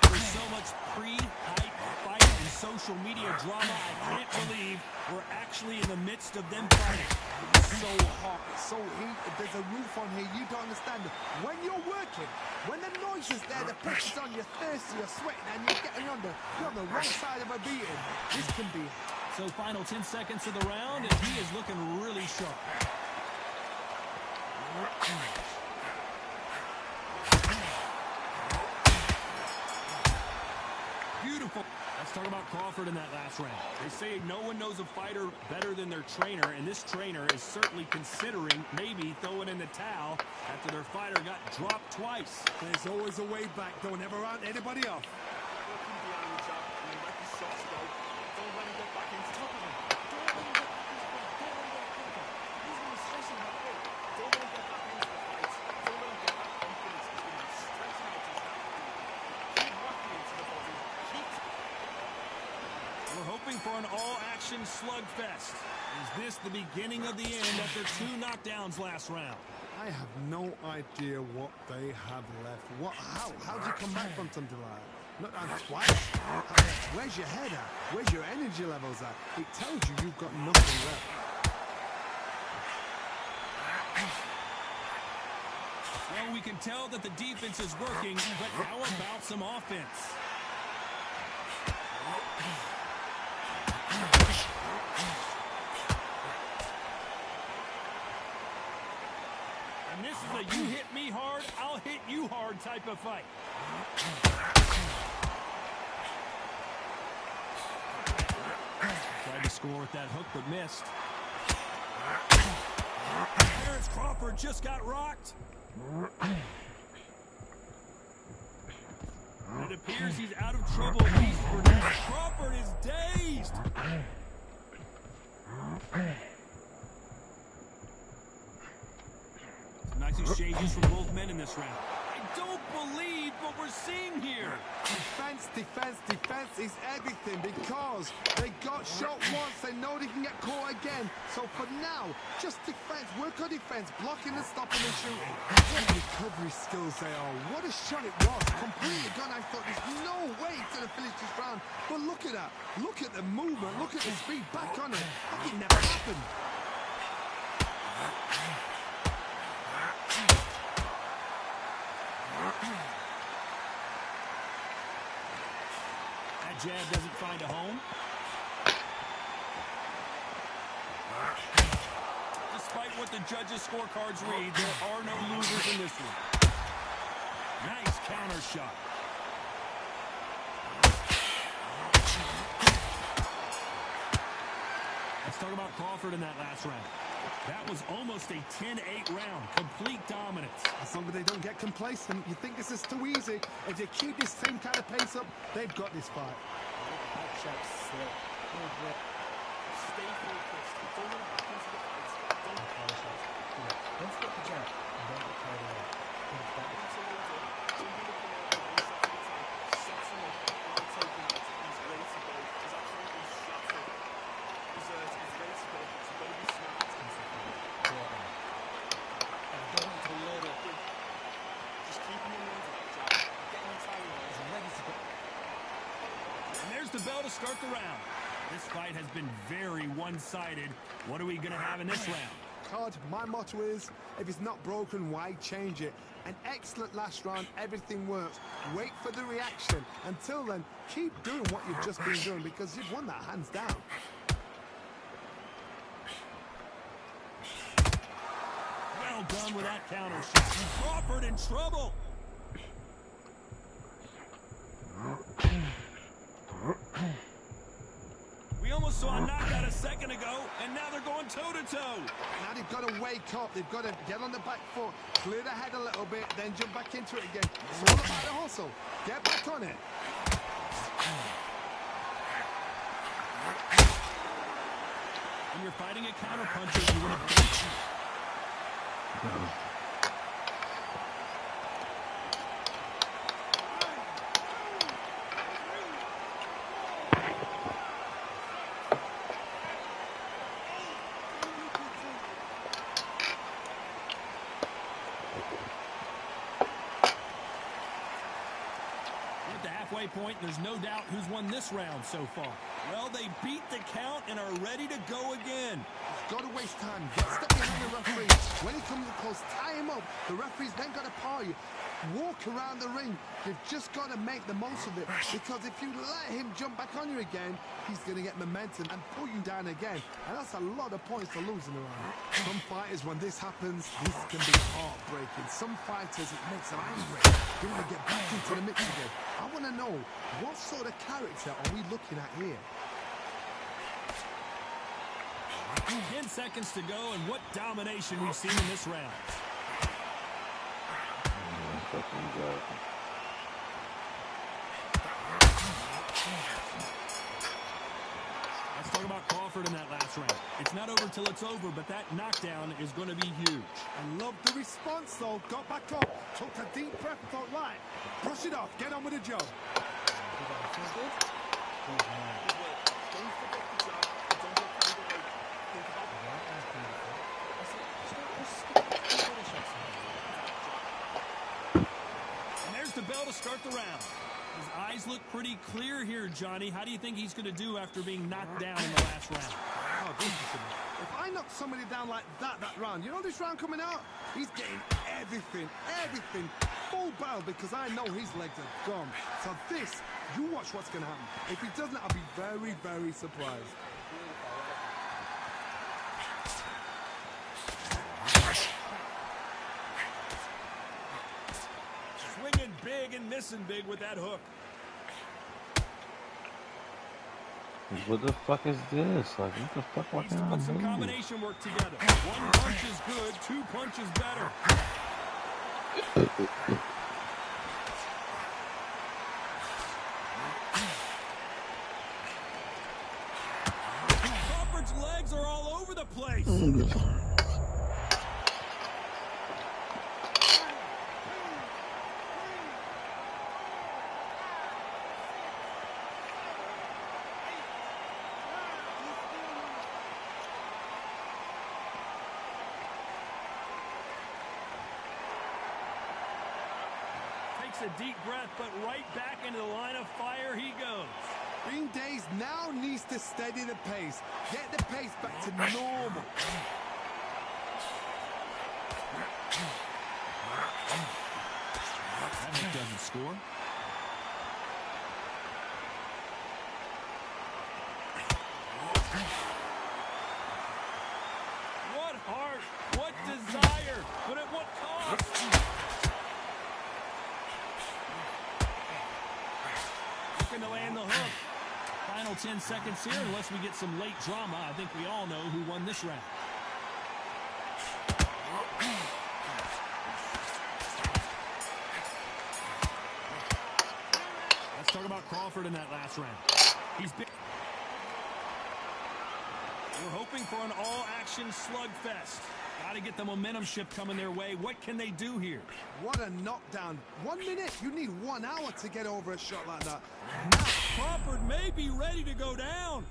There's so much pre-hype fight and social media drama, I can't believe we're actually in the midst of them fighting. It's so hot, it's so heated. There's a roof on here. You don't understand it. When you're working, when the noise is there, the pressure's on, you're thirsty, you're sweating, and you're getting you're on the wrong side of a beating. This can be... So final 10 seconds of the round, and he is looking really sharp. Beautiful. Let's talk about Crawford in that last round. They say no one knows a fighter better than their trainer, and this trainer is certainly considering maybe throwing in the towel after their fighter got dropped twice. There's always a way back. Don't ever round anybody off. We're hoping for an all-action slugfest. Is this the beginning of the end after 2 knockdowns last round? I have no idea what they have left. How do you come back from something like that? Not twice. Where's your head at? Where's your energy levels at? It tells you you've got nothing left. Well, we can tell that the defense is working, but how about some offense? And this is a you hit me hard, I'll hit you hard type of fight. score with that hook, but missed. Terrence Crawford just got rocked. And it appears he's out of trouble. Crawford is dazed. Some nice exchanges from both men in this round. I don't believe what we're seeing here. Defense, defense, defense is everything because they got shot once. They know they can get caught again. So for now, just defense. Work on defense, blocking and stopping and shooting. What recovery skills they are. What a shot it was. Completely gone. I thought there's no way he's going to finish this round. But look at that. Look at the movement. Look at the speed. Back on it. Like it never happened. That jab doesn't find a home. Despite what the judges' scorecards read, there are no losers in this one. Nice counter shot. Let's talk about Crawford in that last round. That was almost a 10-8 round. Complete dominance. As long as they don't get complacent, you think this is too easy. If they keep this same kind of pace up, they've got this fight. Stay focused. Don't want to back into the fight. Don't apologize. Don't stop the jab and don't get carried away. The bell to start the round. This fight has been very one-sided. What are we going to have in this round? Card, my motto is, if it's not broken, why change it? An excellent last round, everything works. Wait for the reaction. Until then, keep doing what you've just been doing because you've won that hands down. Well done with that counter shot. Crawford in trouble. We almost saw a knockout a second ago, and now they're going toe-to-toe. Now they've got to wake up. They've got to get on the back foot, clear the head a little bit, then jump back into it again. It's all about the hustle. Get back on it. When you're fighting a counter-puncher, you want to... Point, there's no doubt who's won this round so far. Well, they beat the count and are ready to go again. Got to waste time. Get stuck behind the referee. When he comes close, tie him up. The referee's then got to paw you. Walk around the ring. You've just got to make the most of it. Because if you let him jump back on you again, he's going to get momentum and pull you down again. And that's a lot of points to lose in a round. Some fighters, when this happens, this can be heartbreaking. Some fighters, it makes them angry. They want to get back into the mix again. I want to know, what sort of character are we looking at here? 10 seconds to go, and what domination we've seen in this round. Let's talk about Crawford in that last round. It's not over till it's over, but that knockdown is going to be huge. I love the response, though. Got back up, took a deep breath, thought, right, brush it off, get on with the job. And there's the bell to start the round. His eyes look pretty clear here, Johnny. How do you think he's going to do after being knocked down in the last round? Oh, interesting. If I knock somebody down like that round, you know this round coming out? He's getting everything, full barrel because I know his legs are gone. So this, you watch what's going to happen. If he doesn't, I'll be very, very surprised. Swinging big and missing big with that hook. What the fuck is this? Like, what the fuck? Why Needs to can't I put some move? combination work together. One punch is good, two punches better. Crawford's legs are all over the place. Takes a deep breath, but right back into the line of fire he goes. Green Days now needs to steady the pace. Get the pace back to normal. That hit doesn't score. What heart, what desire, but at what cost? Looking to land the hook. Final 10 seconds here, unless we get some late drama. I think we all know who won this round. Let's talk about Crawford in that last round. He's been... We're hoping for an all-action slugfest. Got to get the momentum shift coming their way. What can they do here? What a knockdown. 1 minute, you need 1 hour to get over a shot like that. Crawford may be ready to go down.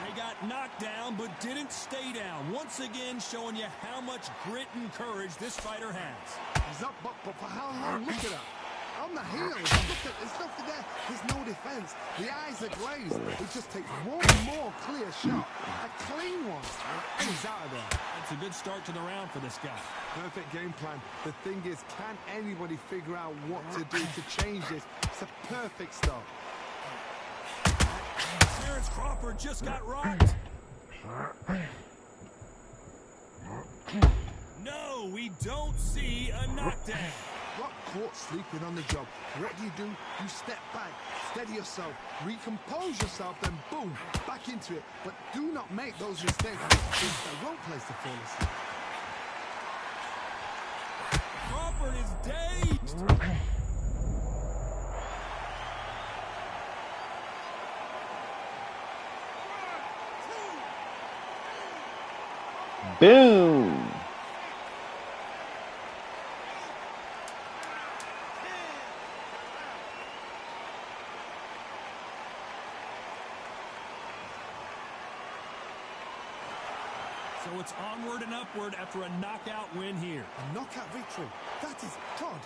They got knocked down, but didn't stay down. Once again, showing you how much grit and courage this fighter has. He's up, but for how long? Look at that. On the heels. Look at, there's nothing there. There's no defense. The eyes are glazed. It just takes one more clear shot. A clean one. And he's out of there. That's a good start to the round for this guy. Perfect game plan. The thing is, can anybody figure out what to do to change this? It's a perfect start. Terrence Crawford just got rocked. No, we don't see a knockdown. Got caught sleeping on the job. What do? You step back, steady yourself, recompose yourself, then boom, back into it. But do not make those mistakes. It's the wrong place to fall asleep. Crawford is dazed. Boom! So it's onward and upward after a knockout win here. A knockout victory. That is God.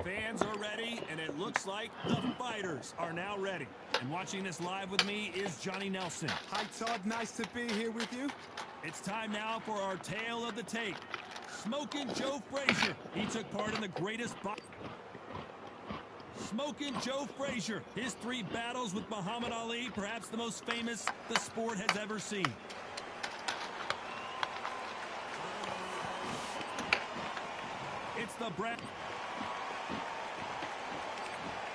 fans are ready, and it looks like the fighters are now ready. And watching this live with me is Johnny Nelson. Hi, Todd. Nice to be here with you. It's time now for our tale of the tape. Smokin' Joe Frazier. He took part in the greatest Smokin' Joe Frazier. His 3 battles with Muhammad Ali, perhaps the most famous the sport has ever seen. It's the Brad.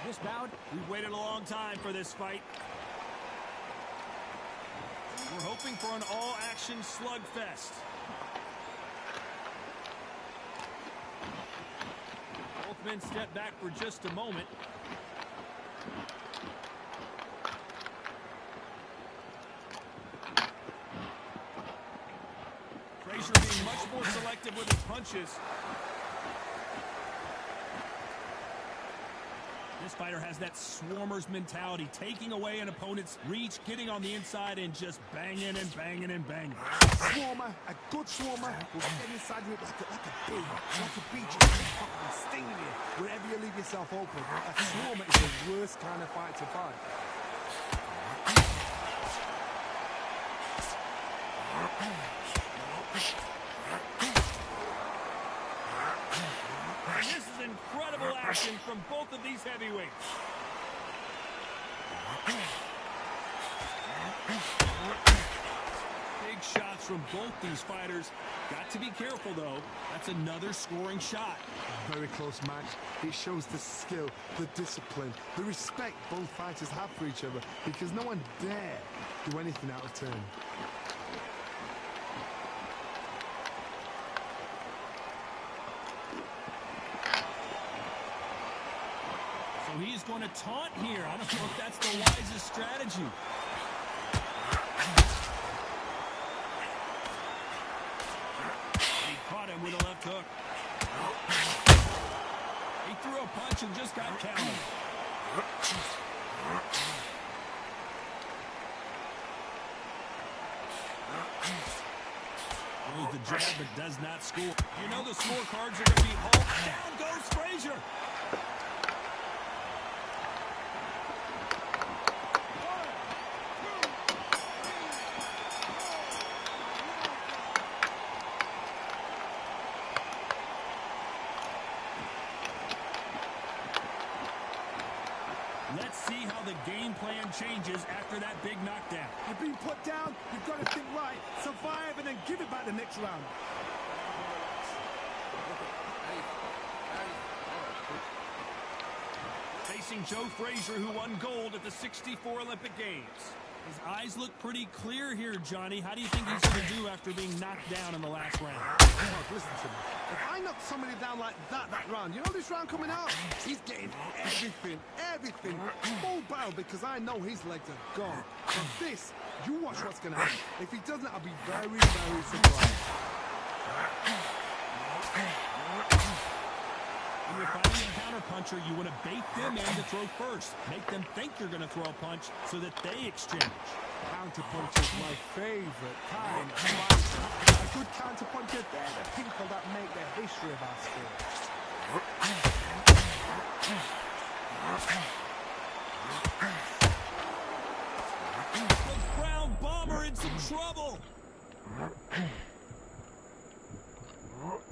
This bout, We've waited a long time for this fight. We're hoping for an all-action slugfest. Both men step back for just a moment. Frazier being much more selective with his punches. This fighter has that swarmer's mentality, taking away an opponent's reach, getting on the inside, and just banging and banging and banging. Swarmer, a good swarmer, will get inside you like a beach, fucking sting you wherever you leave yourself open. A swarmer is the worst kind of fight to fight. And this is incredible action from both of these heavyweights. Big shots from both these fighters. Got to be careful, though. That's another scoring shot. Very close match. It shows the skill, the discipline, the respect both fighters have for each other, because no one dare do anything out of turn. So he's going to taunt here. I don't know if that's the wisest strategy. He caught him with a left hook. He threw a punch and just got countered. Throws the jab but does not score. You know the scorecards are going to be all down goes Frazier. Let's see how the game plan changes after that big knockdown. You've been put down, you've got to think right, survive, and then give it back the next round. Facing Joe Frazier, who won gold at the '64 Olympic Games. His eyes look pretty clear here, Johnny. How do you think he's going to do after being knocked down in the last round? Mark, listen to me. If I knock somebody down like that round, you know this round coming out? He's getting everything, full barrel, because I know his legs are gone. From this, you watch what's going to happen. If he doesn't, I'll be very, very surprised. When you're fighting a counterpuncher, you want to bait them in to throw first. Make them think you're going to throw a punch so that they exchange. Counterpunch is my favorite kind of fighter. A good counterpuncher, they're the people that make the history of our sport. The Brown Bomber in some trouble.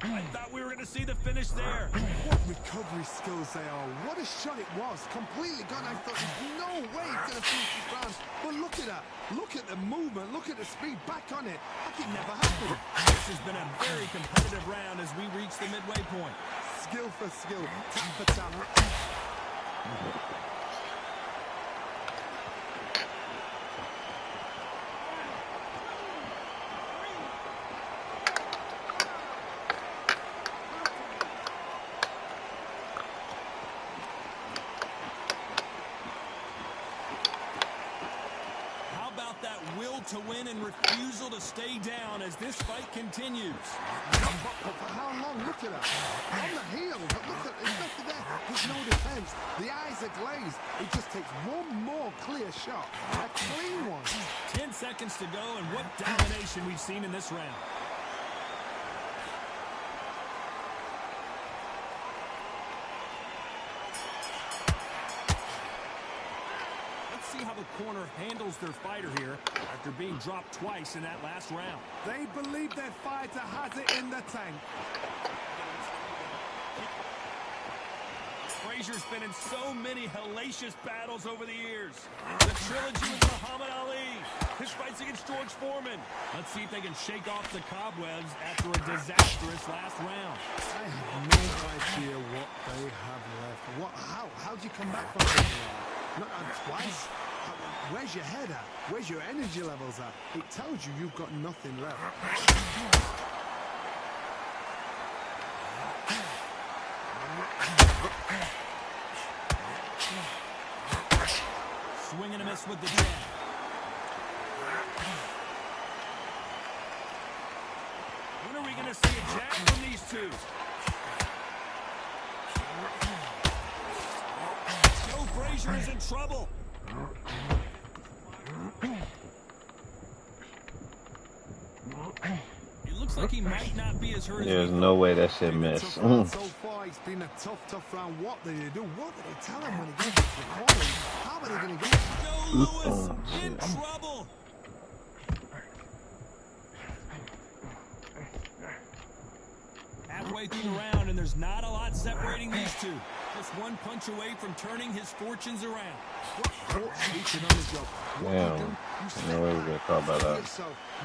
I thought we were going to see the finish there. What recovery skills they are. What a shot it was. Completely gone. I thought there's no way he's going to finish this round. But look at that. Look at the movement. Look at the speed. Back on it. Like it never happened. This has been a very competitive round as we reach the midway point. Skill for skill. Tap for tap. To win and refusal to stay down as this fight continues. But for how long? Look at that. On the heel. But look at there's nothing there. There's no defense. The eyes are glazed. It just takes one more clear shot. A clean one. 10 seconds to go, and what domination we've seen in this round. how the corner handles their fighter here after being dropped twice in that last round. They believe their fighter has it in the tank. Frazier's been in so many hellacious battles over the years. The trilogy with Muhammad Ali, his fights against George Foreman. Let's see if they can shake off the cobwebs after a disastrous last round. I have no idea what they have left. How do you come back from it? Not twice? Where's your head at? Where's your energy levels at? It tells you you've got nothing left. Swing and a miss with the jab. When are we going to see a jab from these two? Joe Frazier is in trouble. It looks like he might not be as hurt as There's no way that shit missed. So far, it's been a tough round. What did they do? What did they tell him when he gets to the corner? How are they going to get him? Joe Louis in trouble. Halfway through the round, and there's not a lot separating these two. Just one punch away from turning his fortunes around. Damn. No way we get caught by that.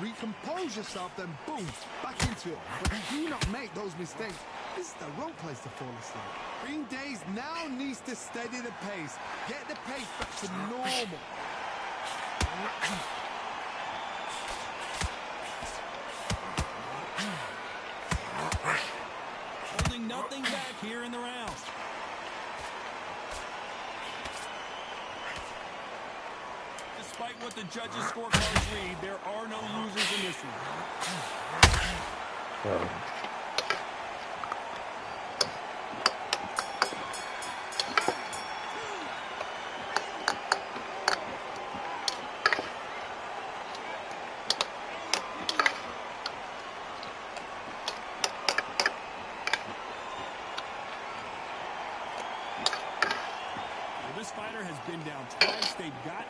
Recompose yourself, then boom, back into it. But do not make those mistakes. This is the wrong place to fall asleep. Green Days now needs to steady the pace. Get the pace back to normal. Holding nothing back here in the round. Despite what the judges' scorecards read, there are no losers in this one. This fighter has been down twice. They've got...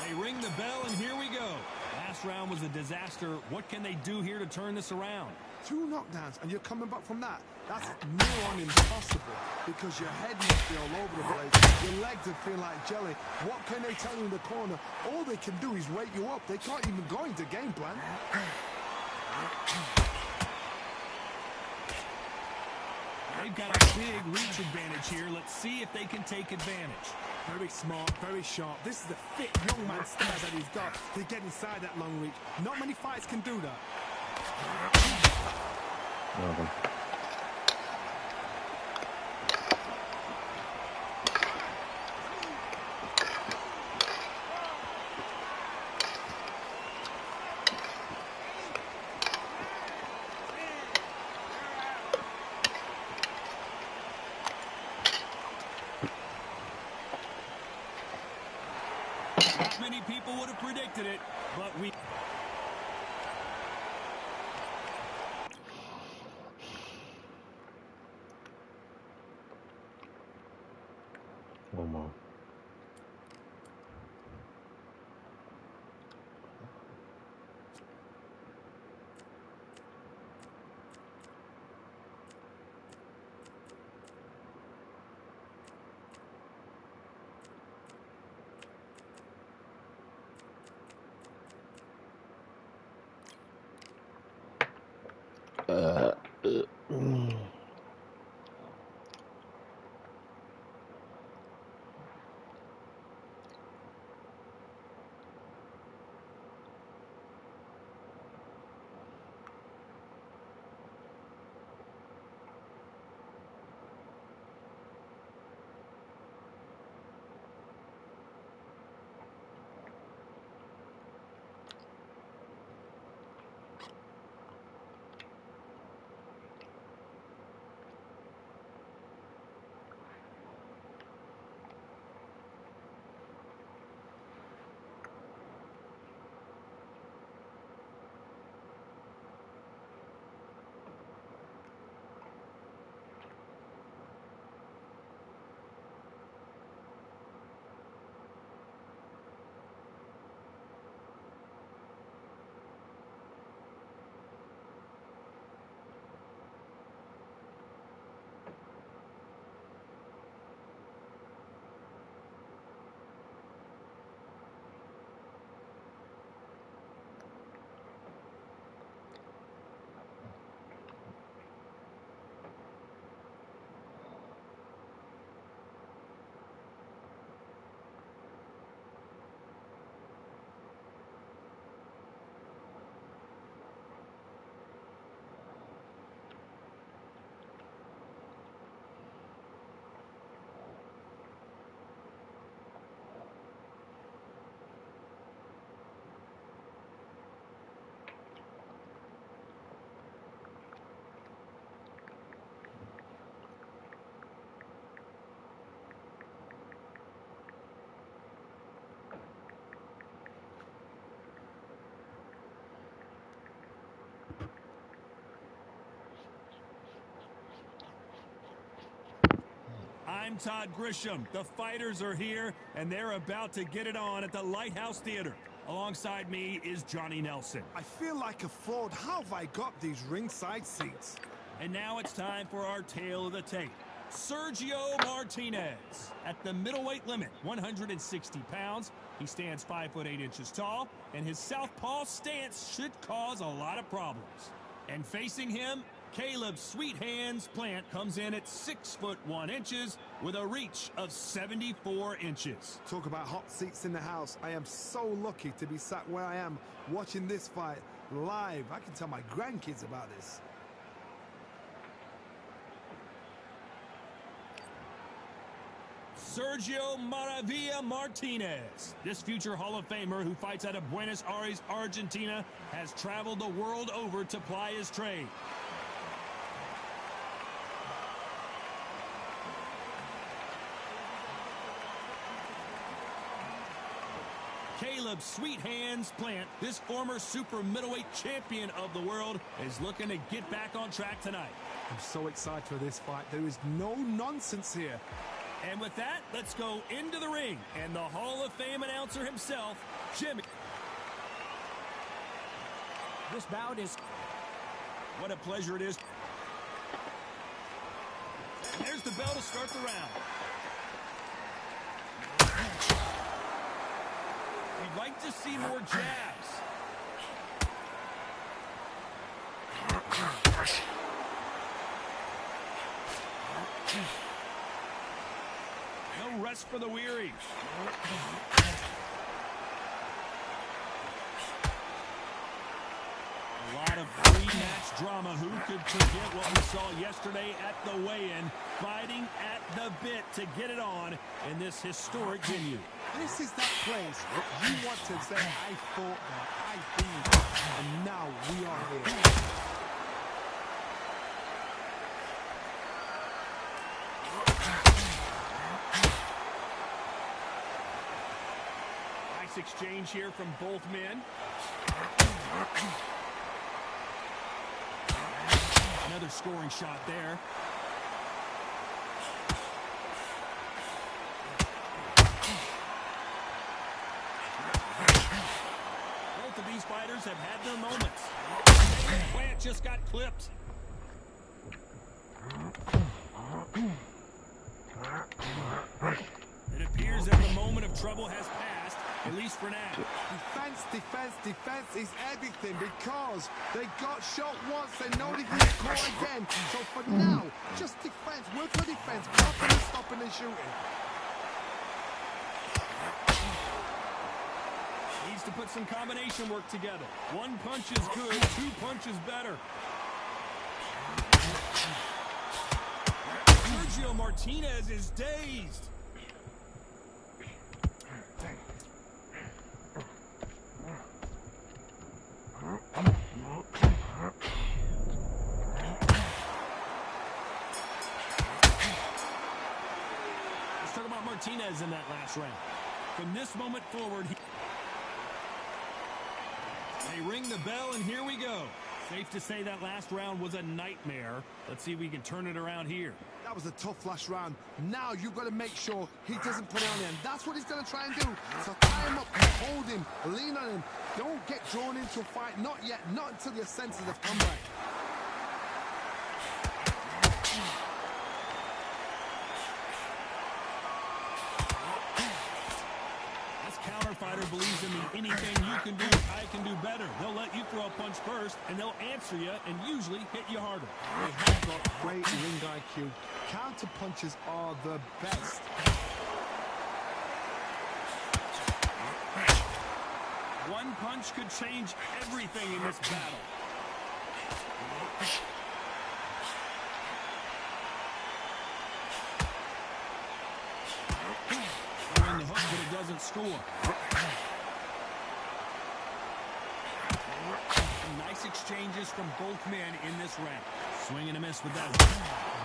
They ring the bell, and here we go. Last round was a disaster. What can they do here to turn this around? 2 knockdowns, and you're coming back from that. That's near on impossible, because your head must be all over the place. Your legs would feel like jelly. What can they tell you in the corner? All they can do is wake you up. They can't even go into game plan. They've got a big reach advantage here. Let's see if they can take advantage. Very smart, very sharp. This is the fit young man style that he's got to get inside that long reach. Not many fighters can do that. Not many people would have predicted it, but we... One more. I'm Todd Grisham. The fighters are here, and they're about to get it on at the Lighthouse Theater. Alongside me is Johnny Nelson. I feel like a fraud. How have I got these ringside seats? And now it's time for our tale of the tape. Sergio Martinez at the middleweight limit, 160 pounds. He stands 5'8" tall, and his southpaw stance should cause a lot of problems. And facing him, Caleb Sweet Hands Plant comes in at 6'1" with a reach of 74 inches. Talk about hot seats in the house. I am so lucky to be sat where I am watching this fight live. I can tell my grandkids about this. Sergio Maravilla Martinez. This future Hall of Famer who fights out of Buenos Aires, Argentina, has traveled the world over to ply his trade. Caleb Sweet Hands Plant, this former super middleweight champion of the world, is looking to get back on track tonight. I'm so excited for this fight. There is no nonsense here. And with that, let's go into the ring. And the Hall of Fame announcer himself, Jimmy. This bout is... What a pleasure it is. And there's the bell to start the round. We'd like to see more jabs. No rest for the weary. A lot of pre-match drama. Who could forget what we saw yesterday at the weigh-in? Fighting at the bit to get it on in this historic venue. This is that place you want to say, I fought that, I beat that, and now we are here. Nice exchange here from both men. Another scoring shot there. Both of these fighters have had their moments. Plant just got clipped. It appears that the moment of trouble has passed, at least for now. Defense, defense, defense is everything because they got shot once, they know they can score again. So for now, just defense, work on defense, blocking and stopping and shooting. Needs to put some combination work together. One punch is good, two punches better. Sergio Martinez is dazed. Let's talk about Martinez in that last round. From this moment forward, they ring the bell, and here we go. Safe to say that last round was a nightmare. Let's see if we can turn it around here. That was a tough last round. Now you've got to make sure he doesn't put it on him. That's what he's going to try and do. So tie him up, hold him, lean on him. Don't get drawn into a fight. Not yet. Not until your senses have come back. Fighter believes in the anything you can do, I can do better. They'll let you throw a punch first, and they'll answer you and usually hit you harder. They have got great ring IQ. Counter punches are the best. One punch could change everything in this battle. Throwing the hook, but it doesn't score. Nice exchanges from both men in this round. Swing and a miss with that.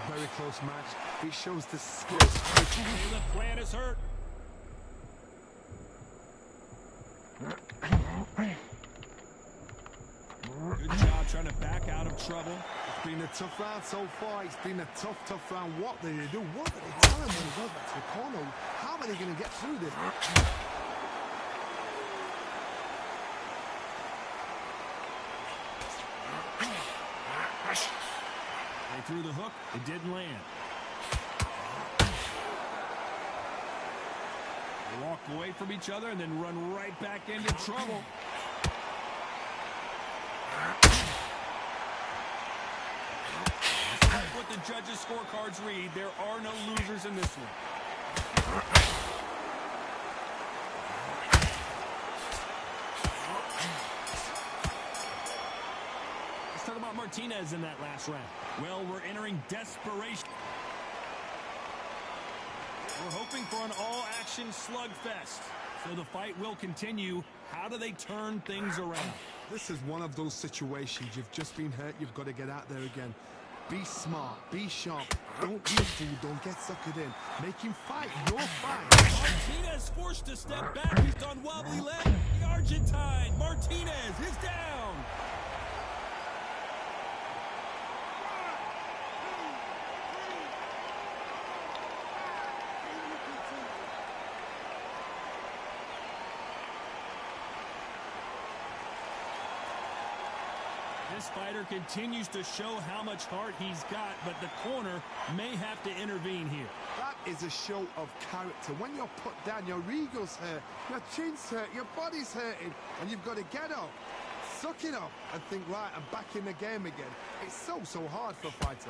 Very close match. It shows the skill. Caleb Plant is hurt. Good job trying to back out of trouble. It's been a tough round so far. It's been a tough round. What do they do? What do they tell him when he goes back to the corner? How are they going to get through this? They threw the hook. It didn't land. They walk away from each other and then run right back into trouble. Despite what the judges' scorecards read, there are no losers in this one. Let's talk about Martinez in that last round. Well, we're entering desperation. We're hoping for an all-action slugfest. So the fight will continue. How do they turn things around? This is one of those situations. You've just been hurt. You've got to get out there again. Be smart. Be sharp. Don't be a fool. Don't get suckered in. Make him fight your fight. Martinez forced to step back. He's on wobbly leg. The Argentine, Martinez, is down. This fighter continues to show how much heart he's got, but the corner may have to intervene here. That is a show of character. When you're put down, your ego's hurt, your chin's hurt, your body's hurting, and you've got to get up, suck it up, and think, right, I'm back in the game again. It's so hard for a fighter.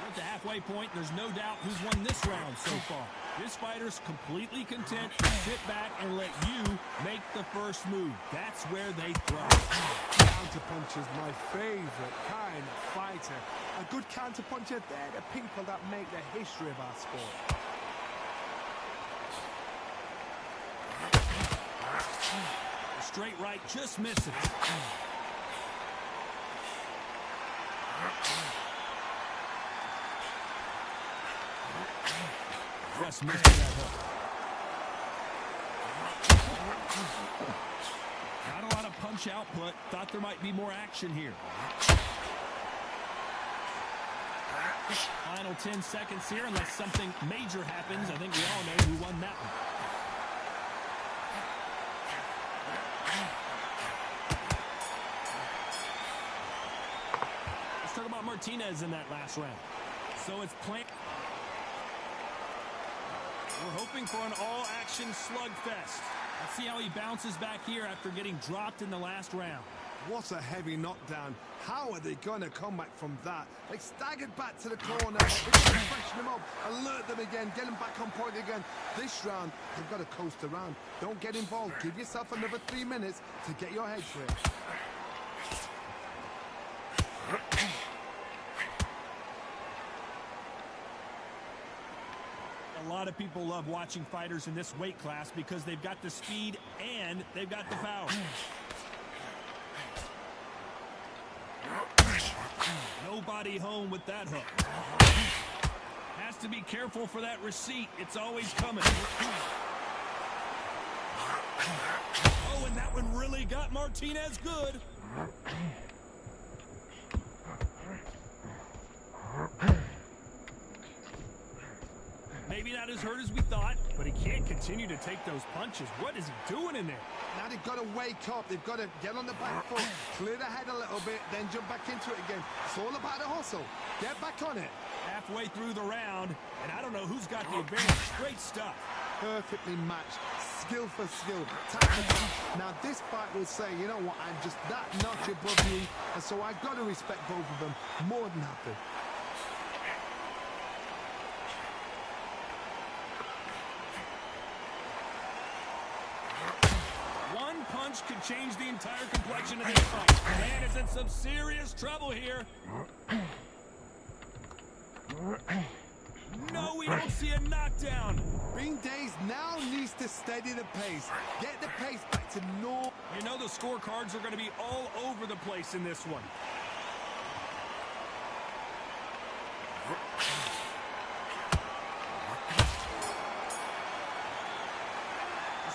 At the halfway point, there's no doubt who's won this round so far. This fighter's completely content to sit back and let you make the first move. That's where they thrive. Counterpuncher is my favorite kind of fighter. A good counterpuncher, they're the people that make the history of our sport. A straight right just misses. Just missed that hook. Not a lot of punch output. Thought there might be more action here. Final 10 seconds here, unless something major happens. I think we all know who won that one. Let's talk about Martinez in that last round. So it's planned. We're hoping for an all-action slugfest. Let's see how he bounces back here after getting dropped in the last round. What a heavy knockdown. How are they going to come back from that? They staggered back to the corner. They've got to freshen them up, alert them again, get them back on point again. This round, they've got to coast around. Don't get involved. Give yourself another 3 minutes to get your head clear. A lot of people love watching fighters in this weight class because they've got the speed and they've got the power. Nobody home with that hook. Has to be careful for that receipt. It's always coming. Oh, and that one really got Martinez good. Maybe not as hurt as we thought, but he can't continue to take those punches. What is he doing in there? Now they've got to wake up. They've got to get on the back foot, clear the head a little bit, then jump back into it again. It's all about the hustle. Get back on it. Halfway through the round, and I don't know who's got the advantage. Great stuff. Perfectly matched. Skill for skill. Tap for tap. Now this fight will say, you know what, I'm just that notch above you, and so I've got to respect both of them. More than happy. Punch could change the entire complexion of this fight. The man is in some serious trouble here. No, we don't see a knockdown. Ring Days now needs to steady the pace. Get the pace back to normal. You know the scorecards are going to be all over the place in this one.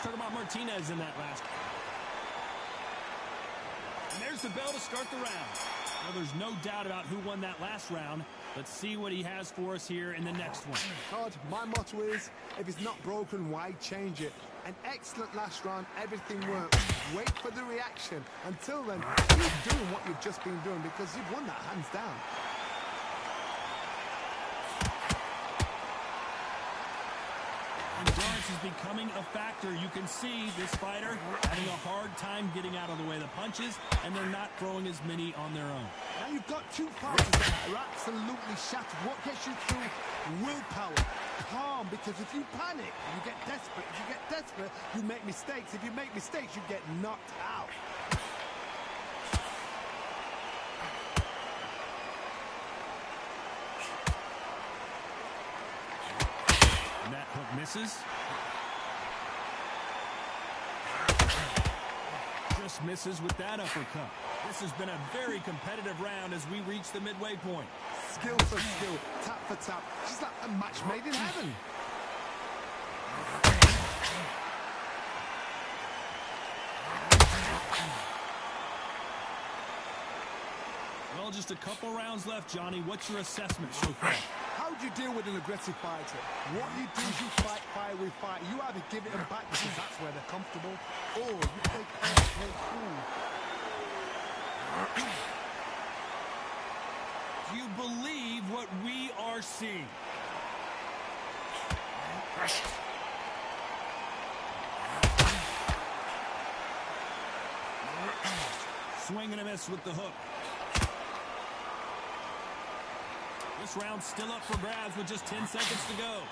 Let's talk about Martinez in that last. And there's the bell to start the round. Well, there's no doubt about who won that last round. Let's see what he has for us here in the next one. Todd, my motto is, if it's not broken, why change it? An excellent last round, everything works. Wait for the reaction. Until then, keep doing what you've just been doing because you've won that hands down. Endurance is becoming a factor. You can see this fighter having a hard time getting out of the way of the punches, and they're not throwing as many on their own. Now you've got two fighters that are absolutely shattered. What gets you through? Willpower. Calm, because if you panic, you get desperate. If you get desperate, you make mistakes. If you make mistakes, you get knocked out. And that hook misses. Just misses with that uppercut. This has been a very competitive round as we reach the midway point. Skill for skill, tap for tap. Just like a match made in heaven. Well, just a couple rounds left, Johnny. What's your assessment so far? How do you deal with an aggressive fighter? What you do is you fight fire with fire. You either give it them back because that's where they're comfortable, or you play cool. Do you believe what we are seeing? Swing and a miss with the hook. This round's still up for grabs with just 10 seconds to go.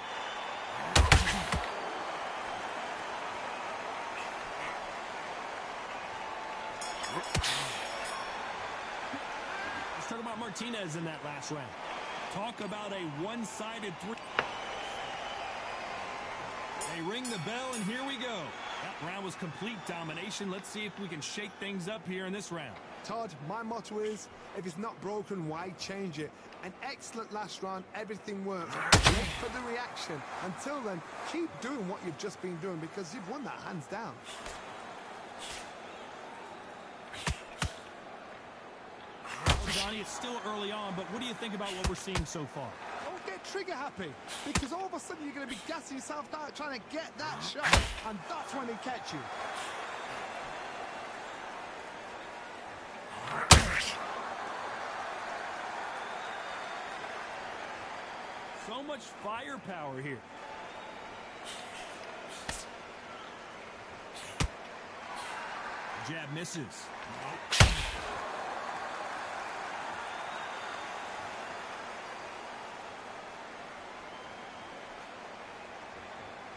Let's talk about Martinez in that last round. Talk about a one-sided three. They ring the bell, and here we go. That round was complete domination. Let's see if we can shake things up here in this round. Todd, my motto is, if it's not broken, why change it? An excellent last round, everything works. Wait for the reaction. Until then, keep doing what you've just been doing because you've won that hands down. Johnny, it's still early on, but what do you think about what we're seeing so far? Don't get trigger happy, because all of a sudden you're going to be gassing yourself out trying to get that shot, and that's when they catch you. So much firepower here. Jab misses.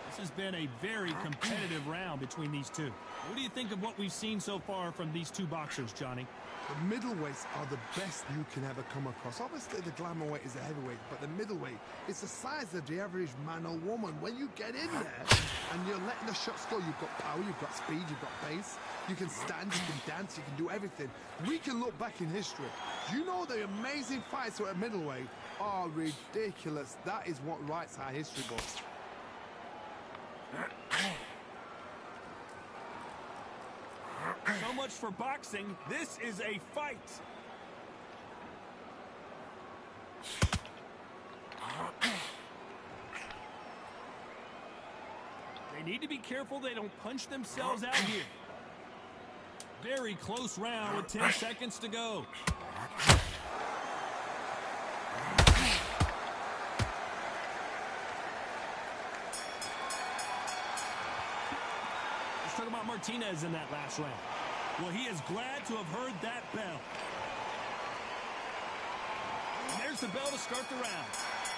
This has been a very competitive round between these two. What do you think of what we've seen so far from these two boxers, Johnny? The middleweights are the best you can ever come across. Obviously, the glamour weight is the heavyweight, but the middleweight is the size of the average man or woman. When you get in there and you're letting the shots go, you've got power, you've got speed, you've got pace. You can stand, you can dance, you can do everything. We can look back in history. You know the amazing fights at middleweight are ridiculous. That is what writes our history books. So much for boxing. This is a fight. They need to be careful they don't punch themselves out here. Very close round with 10 seconds to go. Let's talk about Martinez in that last round. Well, he is glad to have heard that bell. And there's the bell to start the round.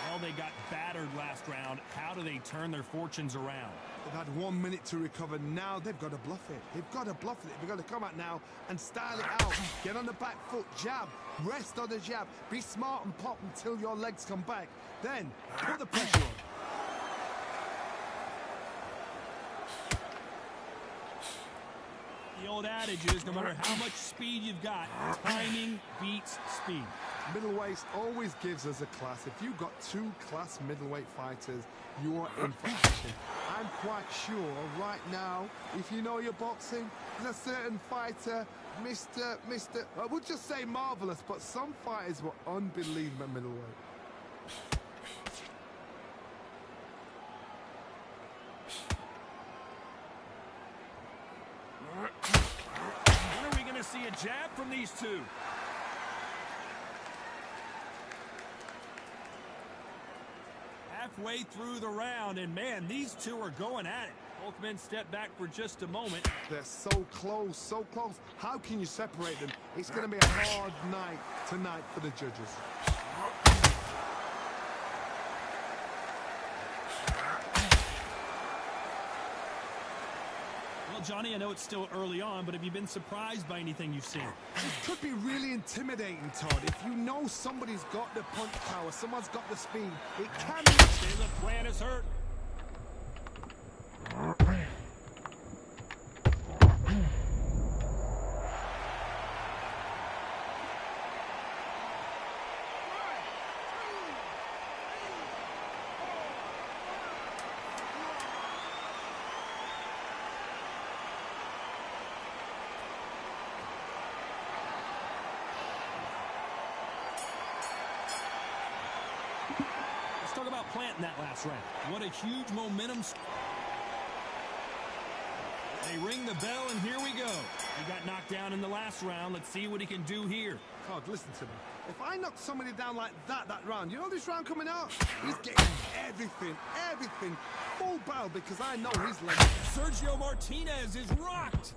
Well, they got battered last round. How do they turn their fortunes around? They've had 1 minute to recover. Now they've got to bluff it. They've got to bluff it. They've got to come out now and style it out. Get on the back foot, jab, rest on the jab. Be smart and pop until your legs come back. Then put the pressure on. The old adage is no matter how much speed you've got, timing beats speed. Middleweight always gives us a class. If you've got two class middleweight fighters, you are in for action. I'm quite sure right now, if you know your boxing, there's a certain fighter, I would just say marvelous, but some fighters were unbelievable middleweight. When are we going to see a jab from these two? Halfway through the round, and man, these two are going at it. Both men step back for just a moment. They're so close, so close. How can you separate them? It's going to be a hard night tonight for the judges. Well, Johnny, I know it's still early on, but have you been surprised by anything you've seen? It could be really intimidating, Todd. If you know somebody's got the punch power, someone's got the speed, it can be... Caleb Plant is hurt. Let's talk about Plant in that last round. What a huge momentum. They ring the bell, and here we go. He got knocked down in the last round. Let's see what he can do here. Todd, listen to me. If I knock somebody down like that round, you know this round coming out? He's getting everything, full barrel, because I know his leg. Sergio Martinez is rocked.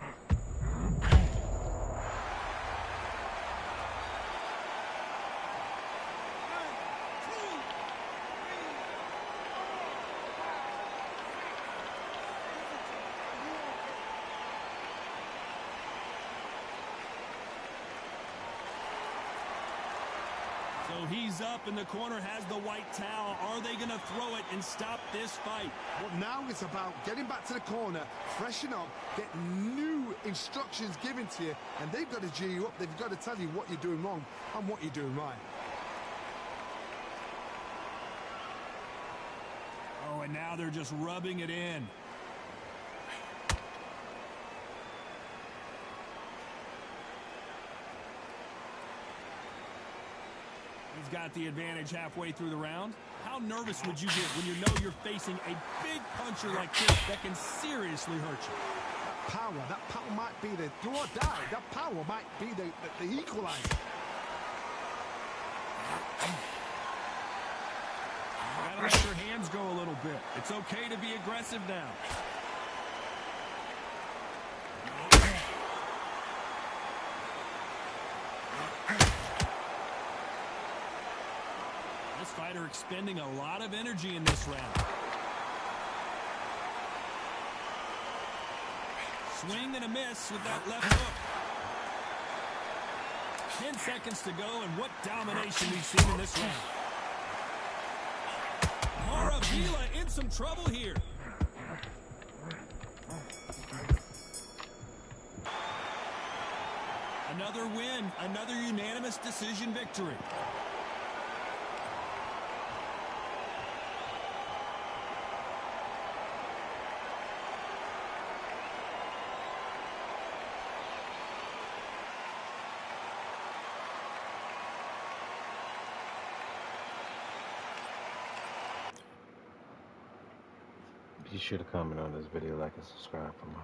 So he's up, and the corner has the white towel. Are they going to throw it and stop this fight? Well, now it's about getting back to the corner, freshen up, get new instructions given to you, and they've got to G you up. They've got to tell you what you're doing wrong and what you're doing right. Oh, and now they're just rubbing it in. He's got the advantage halfway through the round. How nervous would you get when you know you're facing a big puncher like this that can seriously hurt you? That power might be the do or die. That power might be the equalizer. Gotta let your hands go a little bit. It's okay to be aggressive now. This fighter expending a lot of energy in this round. Swing and a miss with that left hook. 10 seconds to go, and what domination we've seen in this round. Maravilla in some trouble here. Another win, another unanimous decision victory. Be sure to comment on this video, like and subscribe for more.